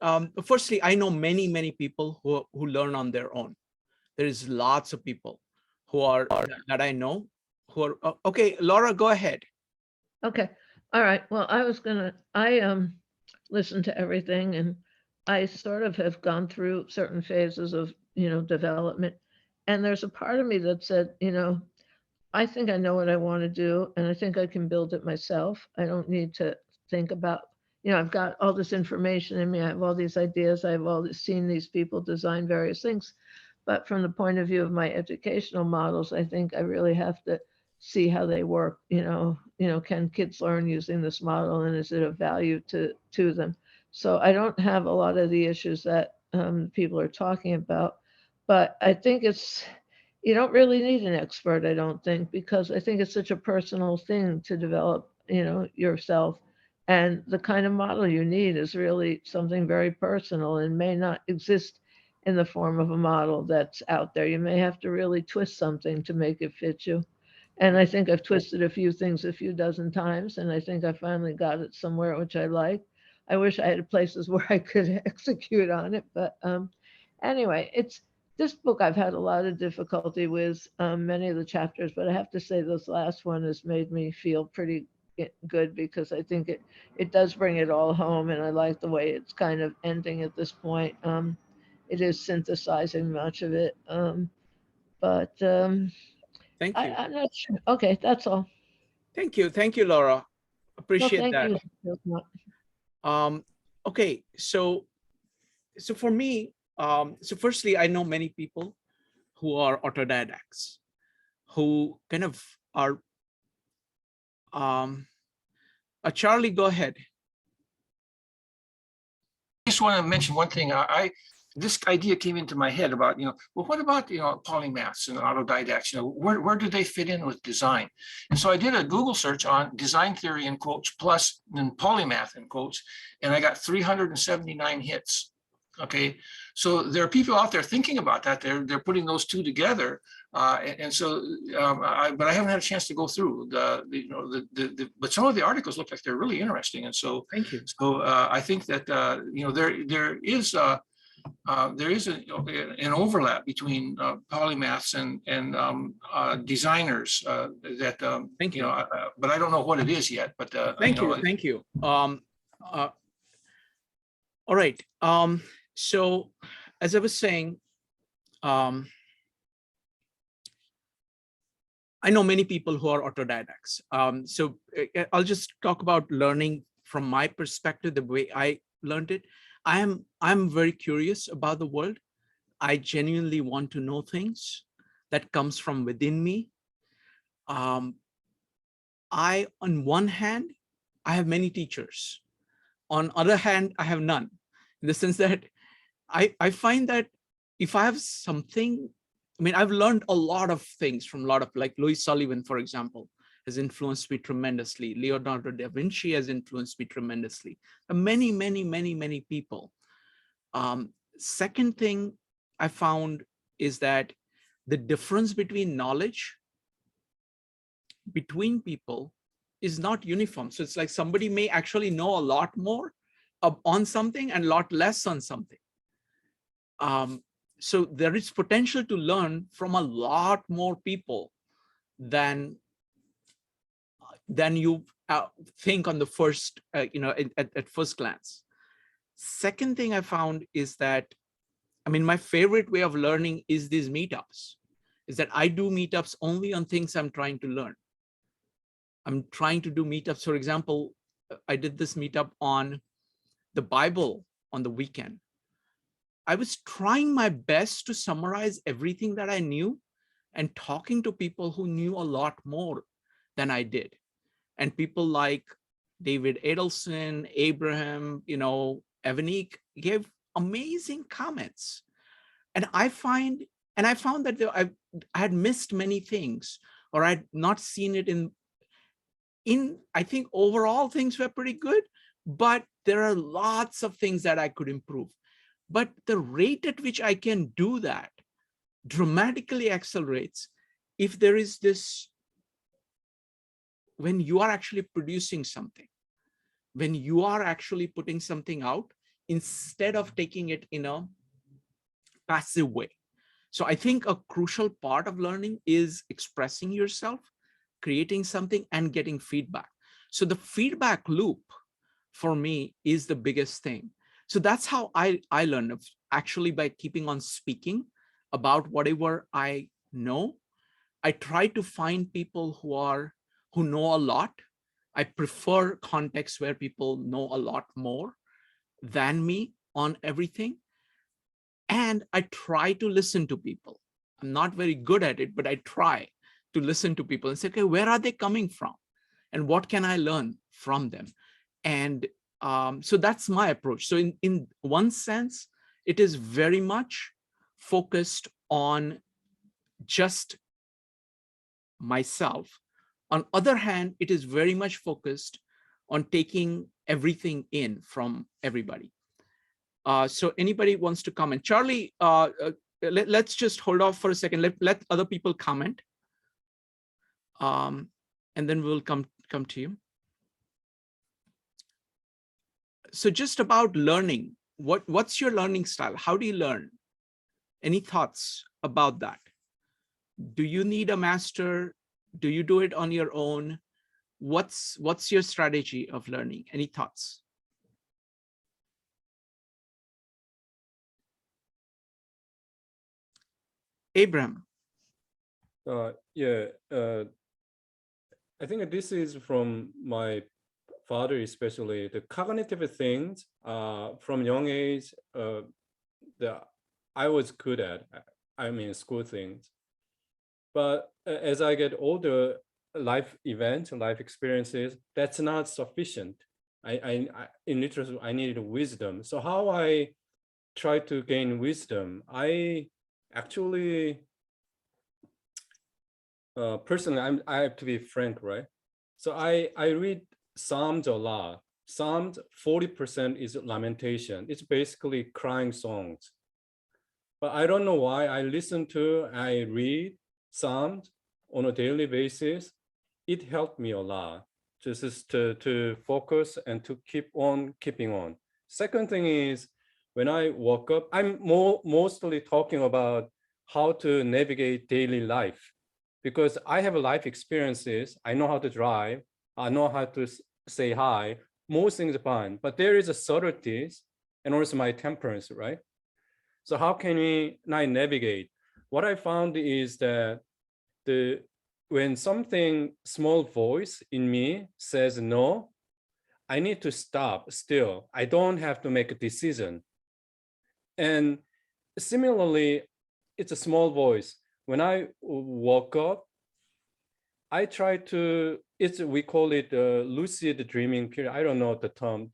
firstly, I know many people who learn on their own. There is lots of people who are that I know who are, okay, Laura, go ahead. Okay, all right. Well, I listened to everything, and I sort of have gone through certain phases of, you know, development. And there's a part of me that said, you know, I think I know what I want to do, and I think I can build it myself. I don't need to think about, you know, I've got all this information in me. I have all these ideas. I've seen these people design various things. But from the point of view of my educational models, I think I really have to see how they work. You know, can kids learn using this model, and is it of value to them? So I don't have a lot of the issues that people are talking about, but I think you don't really need an expert, I don't think, because I think it's such a personal thing to develop, yourself. And the kind of model you need is really something very personal and may not exist in the form of a model that's out there. You may have to really twist something to make it fit you. And I think I've twisted a few things a few dozen times, and I think I finally got it somewhere which I like. I wish I had places where I could execute on it, but anyway, it's this book I've had a lot of difficulty with many of the chapters, but I have to say this last one has made me feel pretty good because I think it does bring it all home, and I like the way it's kind of ending at this point. It is synthesizing much of it, but Thank you. I'm not sure. Okay, that's all. Thank you. Thank you, Laura. Well, Appreciate thank that. you. Okay, so for me, so firstly, I know many people who are autodidacts, who kind of are, Charlie, go ahead. I just want to mention one thing. This idea came into my head about, well, what about, polymaths and autodidacts? Where do they fit in with design? And so I did a Google search on design theory in quotes plus and polymath in quotes, and I got 379 hits. Okay, so there are people out there thinking about that. They're putting those two together, but I haven't had a chance to go through but some of the articles look like they're really interesting, and so Thank you. so I think that there is an overlap between polymaths and designers that Thank you. but I don't know what it is yet. But Thank you. Thank you. All right. So as I was saying, I know many people who are autodidacts. So I'll just talk about learning from my perspective, the way I learned it. I'm very curious about the world. I genuinely want to know things that comes from within me. On one hand, I have many teachers. On other hand, I have none, in the sense that I find that if I have something, I mean, I've learned a lot of things from a lot of, like Louis Sullivan, for example, has influenced me tremendously. Leonardo da Vinci has influenced me tremendously. Many, many, many, many people. Second thing I found is that the difference between knowledge between people is not uniform. So it's like somebody may actually know a lot more on something and a lot less on something. So there is potential to learn from a lot more people than you think on the first, at first glance. Second thing I found is that, I mean, my favorite way of learning is these meetups, is that I do meetups only on things I'm trying to learn. I'm trying to do meetups. For example, I did this meetup on the Bible on the weekend. I was trying my best to summarize everything that I knew and talking to people who knew a lot more than I did. And people like David Edelson, Abraham, Evanik gave amazing comments. And I found that I had missed many things, or I'd not seen it in, I think overall things were pretty good, but there are lots of things that I could improve. But the rate at which I can do that dramatically accelerates if there is this, when you are actually producing something, when you are actually putting something out, instead of taking it in a passive way. So I think a crucial part of learning is expressing yourself, creating something, and getting feedback. So the feedback loop for me is the biggest thing. So that's how I learn, actually, by keeping on speaking about whatever I know. I try to find people who know a lot. I prefer contexts where people know a lot more than me on everything. And I try to listen to people. I'm not very good at it, but I try to listen to people and say, okay, where are they coming from? And what can I learn from them? And so that's my approach. So in one sense, it is very much focused on just myself. On other hand, it is very much focused on taking everything in from everybody. So anybody wants to comment? Charlie, let's just hold off for a second. Let other people comment. And then we'll come to you. So just about learning, what's your learning style? How do you learn? Any thoughts about that? Do you need a master? Do you do it on your own? What's your strategy of learning? Any thoughts? Abraham. Yeah, I think this is from my father, especially the cognitive things from young age that I was good at. I mean, school things. But as I get older, life events, life experiences, that's not sufficient. I in literature, I needed wisdom. So how I try to gain wisdom, I actually, personally, I have to be frank, right? So I read Psalms a lot. Psalms 40% is lamentation. It's basically crying songs. But I don't know why I read Psalms on a daily basis. It helped me a lot just to focus and to keep on keeping on. Second thing is when I woke up, I'm mostly talking about how to navigate daily life because I have life experiences. I know how to drive. I know how to say hi. Most things are fine, but there is a subtleties and also my temperance, right? So how can I navigate? What I found is that when something small voice in me says no, I need to stop still. I don't have to make a decision. And similarly, it's a small voice. When I woke up, I try to, we call it lucid dreaming period. I don't know the term.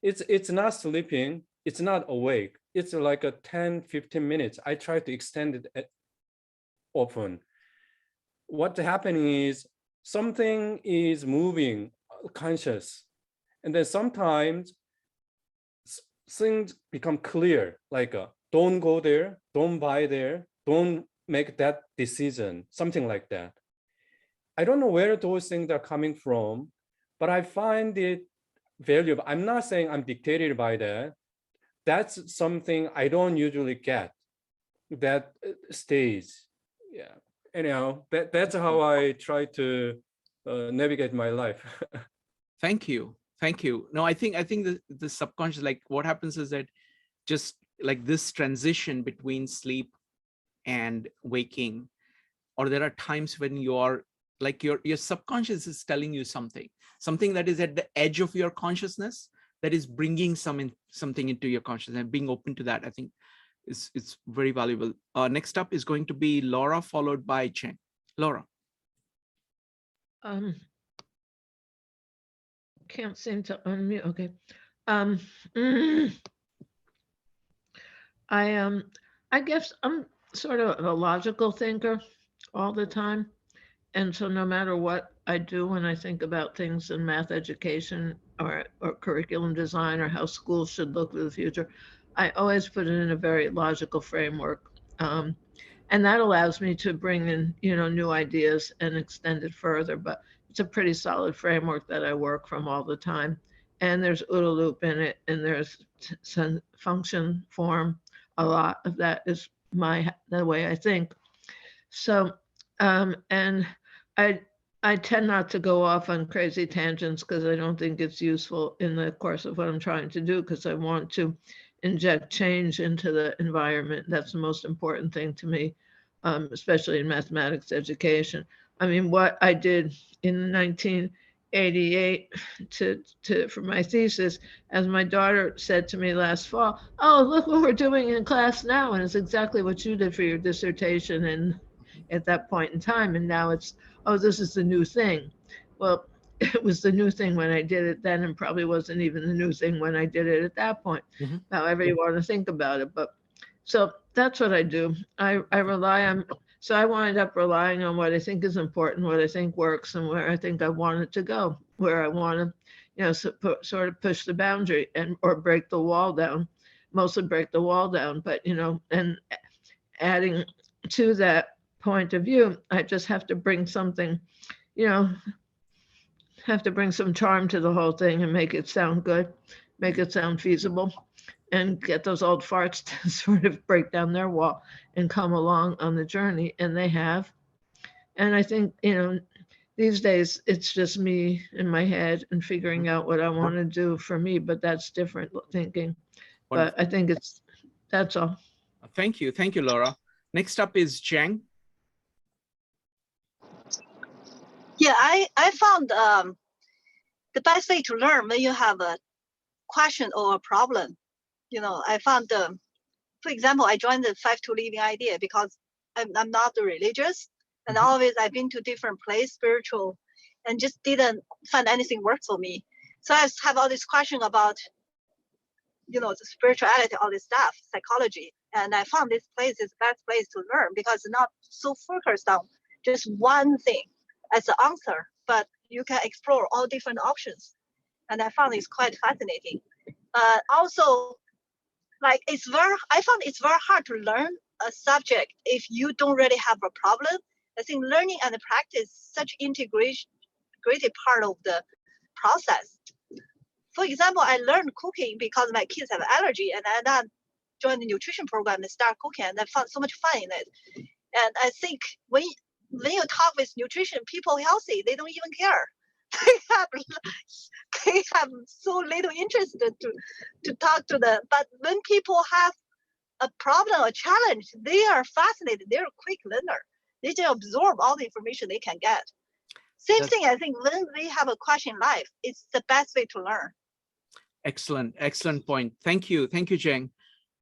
It's not sleeping. It's not awake. It's like a 10, 15 minutes. I try to extend it often. What's happening is something is moving conscious. And then sometimes things become clear, like don't go there, don't buy there, don't make that decision, something like that. I don't know where those things are coming from, but I find it valuable. I'm not saying I'm dictated by that. That's something I don't usually get, that stays. Yeah. Anyhow, that's how I try to navigate my life. Thank you. Thank you. No, I think the subconscious, like what happens is that just like this transition between sleep and waking, or there are times when you're like your subconscious is telling you something that is at the edge of your consciousness that is bringing something into your consciousness, and being open to that, I think it's very valuable. Next up is going to be Laura, followed by Chen. Laura. Can't seem to unmute. Okay. I guess I'm sort of a logical thinker all the time. And so no matter what I do when I think about things in math education or curriculum design or how schools should look for the future, I always put it in a very logical framework. And that allows me to bring in, new ideas and extend it further. But it's a pretty solid framework that I work from all the time. And there's OODA loop in it, and there's some function form. A lot of that is the way I think. So, and I tend not to go off on crazy tangents because I don't think it's useful in the course of what I'm trying to do, because I want to inject change into the environment. That's the most important thing to me, especially in mathematics education. I mean, what I did in 1988 for my thesis, as my daughter said to me last fall, "Oh, look what we're doing in class now," and it's exactly what you did for your dissertation and at that point in time. And now it's, oh, this is the new thing. Well, it was the new thing when I did it then, and probably wasn't even the new thing when I did it at that point, however you want to think about it. But so that's what I do. I rely on So I wind up relying on what I think is important, what I think works, and where I think I want it to go, where I want to, sort of push the boundary and or break the wall down, mostly break the wall down. But and adding to that point of view, I just have to bring something, have to bring some charm to the whole thing and make it sound good, make it sound feasible, and get those old farts to sort of break down their wall and come along on the journey. And they have. And I think, these days it's just me in my head and figuring out what I want to do for me, but that's different thinking. But I think that's all. Thank you. Thank you, Laura. Next up is Zhang. Yeah, I found the best way to learn when you have a question or a problem. I found, for example, I joined the 5-2 Living idea because I'm not religious, and always I've been to different places, spiritual, and just didn't find anything works for me. So I have all this question about, the spirituality, all this stuff, psychology, and I found this place is the best place to learn because it's not so focused on just one thing as the answer, but you can explore all different options. And I found it's quite fascinating. Also, like I found it's very hard to learn a subject if you don't really have a problem. I think learning and practice such integrated part of the process. For example, I learned cooking because my kids have allergy, and I then joined the nutrition program and start cooking, and I found so much fun in it. And I think when you talk with nutrition, people healthy, they don't even care. They have so little interest to talk to them. But when people have a problem or challenge, they are fascinated. They're a quick learner. They just absorb all the information they can get. Same thing, I think when we have a question in life, it's the best way to learn. Excellent. Excellent point. Thank you. Thank you, Zhang.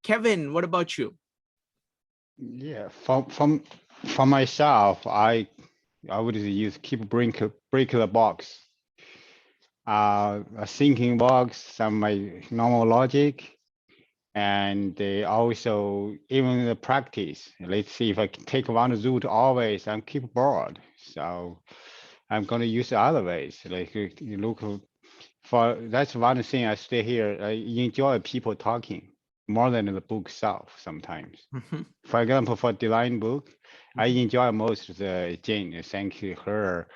Kevin, what about you? Yeah, from myself, I would use break the box. A thinking box, some my normal logic, and they also even the practice. Let's see if I can take one route always. I'm keep bored, so I'm going to use other ways. Like you look for that's one thing. I stay here. I enjoy people talking more than the book itself sometimes. For example, for design book, I enjoy most the Jane. Thank you her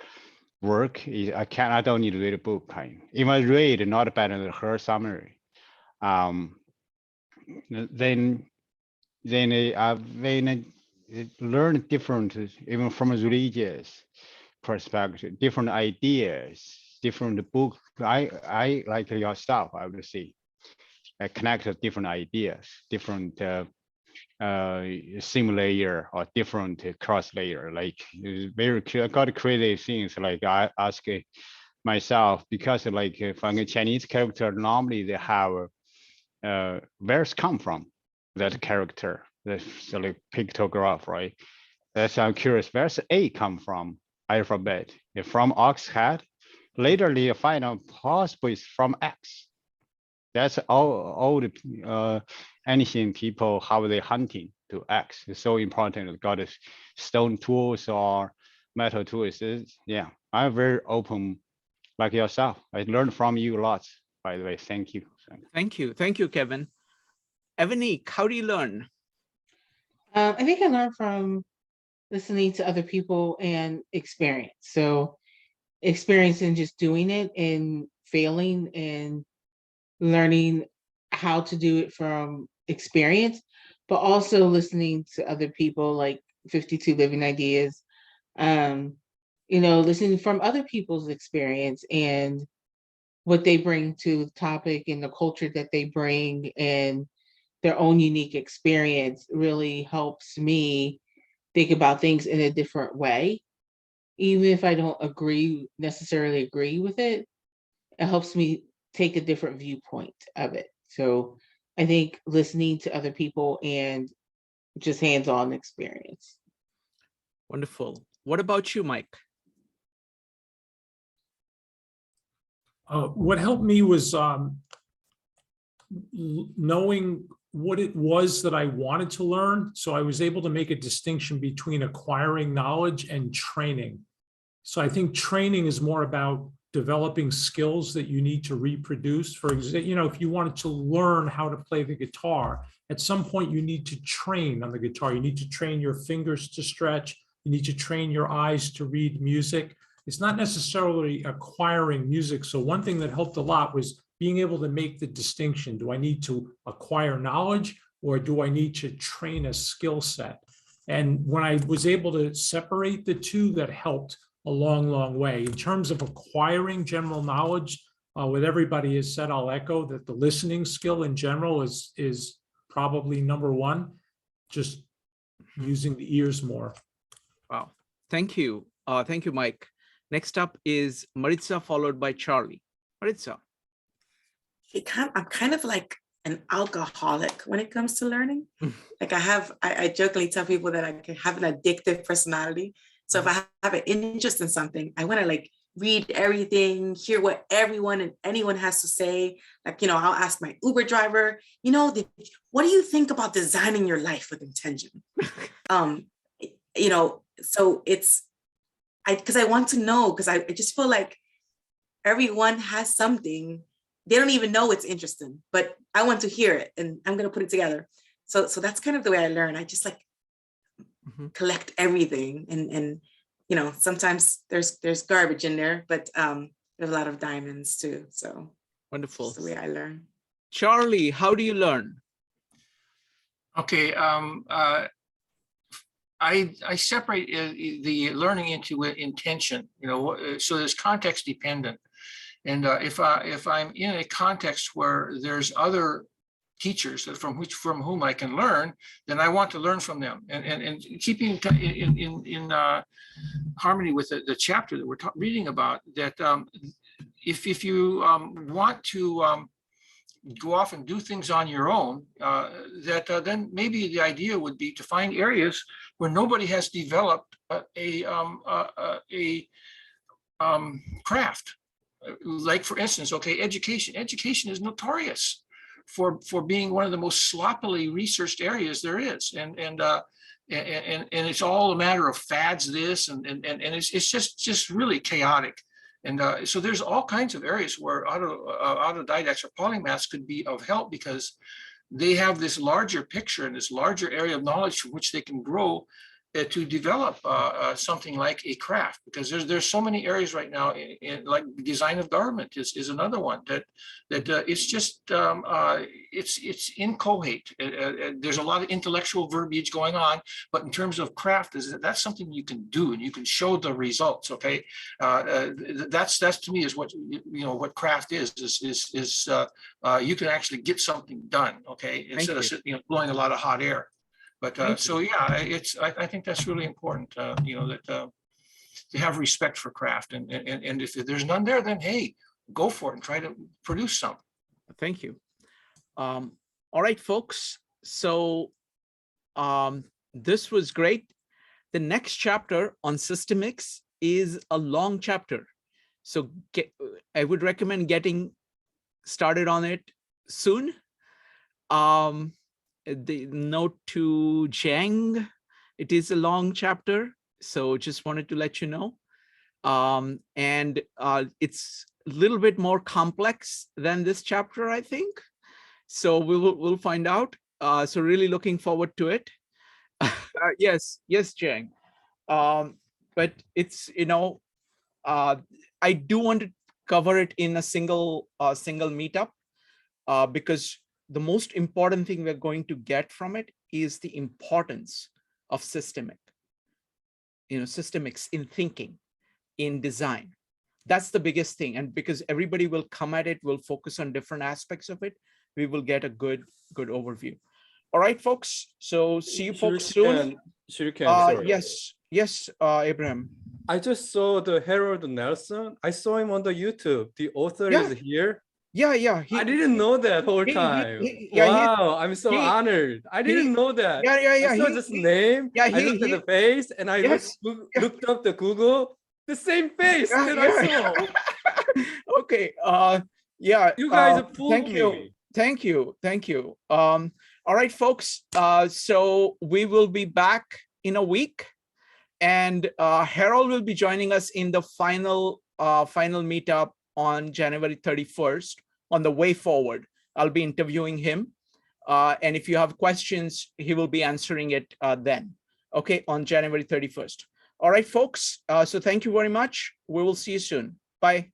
work. I don't need to read a book kind. If I read, not better than her summary. Then I learn different, even from a religious perspective, different ideas, different book. I like yourself, I would say, connect different ideas, different sim layer or different cross layer. Like very clear, I got creative things. Like I ask myself, because like from a Chinese character, normally they have where's come from that character, that's like pictograph, right? That's I'm curious, where's A come from? Alphabet. If from ox head, later they find out possibly it's from X. That's all the anything people how they hunting to X is so important. Got a stone tools or metal tools. Yeah, I'm very open like yourself. I learned from you lots, by the way. Thank you. Thank you. Thank you, Kevin. Evanique, how do you learn? I think I learned from listening to other people and experience. So experiencing just doing it and failing and learning how to do it from experience, but also listening to other people like 52 Living Ideas, listening from other people's experience and what they bring to the topic and the culture that they bring and their own unique experience really helps me think about things in a different way. Even if I don't necessarily agree with it, it helps me take a different viewpoint of it. So I think listening to other people and just hands-on experience. Wonderful. What about you, Mike? What helped me was knowing what it was that I wanted to learn. So I was able to make a distinction between acquiring knowledge and training. So I think training is more about developing skills that you need to reproduce. For example, if you wanted to learn how to play the guitar, at some point you need to train on the guitar. You need to train your fingers to stretch. You need to train your eyes to read music. It's not necessarily acquiring music. So one thing that helped a lot was being able to make the distinction. Do I need to acquire knowledge or do I need to train a skill set? And when I was able to separate the two, that helped a long, long way. In terms of acquiring general knowledge, what everybody has said, I'll echo that the listening skill in general is probably number one, just using the ears more. Wow. Thank you. Thank you, Mike. Next up is Maritza, followed by Charlie. Maritza. I'm kind of like an alcoholic when it comes to learning. Like I jokingly tell people that I can have an addictive personality. So if I have an interest in something, I want to like read everything, hear what everyone and anyone has to say. Like, I'll ask my Uber driver, what do you think about designing your life with intention? So it's, because I want to know, because I just feel like everyone has something. They don't even know it's interesting, but I want to hear it and I'm going to put it together. So that's kind of the way I learn. I just like collect everything and sometimes there's garbage in there, but there's a lot of diamonds too. So wonderful. That's the way I learn. Charlie, how do you learn? Okay, I separate the learning into intention, so there's context dependent. And if I'm in a context where there's other teachers from whom I can learn, then I want to learn from them. And keeping in harmony with the chapter that we're reading about, that if you want to go off and do things on your own, then maybe the idea would be to find areas where nobody has developed a craft. Like for instance, education. Education is notorious for being one of the most sloppily researched areas there is, and it's all a matter of fads. This and it's just really chaotic. And so there's all kinds of areas where autodidacts or polymaths could be of help, because they have this larger picture and this larger area of knowledge from which they can grow to develop something like a craft. Because there's so many areas right now, like design of government is another one that it's just it's inchoate. There's a lot of intellectual verbiage going on, but in terms of craft, that's something you can do and you can show the results. Okay, that's to me is what craft is you can actually get something done. Okay, instead of blowing a lot of hot air. But so yeah, I think that's really important. That to have respect for craft, and if there's none there, then hey, go for it and try to produce some. Thank you. All right, folks. So this was great. The next chapter on systemics is a long chapter, so I would recommend getting started on it soon. The note to Jiang, it is a long chapter, so just wanted to let you know. And it's a little bit more complex than this chapter, I think. So we'll find out. So really looking forward to it. Yes, Jiang. But it's I do want to cover it in a single meetup, because the most important thing we're going to get from it is the importance of systemics in thinking, in design. That's the biggest thing. And because everybody will come at it, will focus on different aspects of it, we will get a good overview. All right, folks. So see you folks soon. Sorry. Yes, Abraham. I just saw the Harold Nelson. I saw him on the YouTube. The author is here. Yeah. I didn't know that whole time. Wow, I'm so honored. I didn't know that. Yeah. I saw this name. I looked at the face and I looked up the Google. The same face that I saw. Okay. Yeah. You guys fooled me. Thank you. All right, folks. So we will be back in a week, and Harold will be joining us in the final meetup on January 31st on the way forward. I'll be interviewing him. And if you have questions, he will be answering it then. Okay, on January 31st. All right, folks. So thank you very much. We will see you soon. Bye.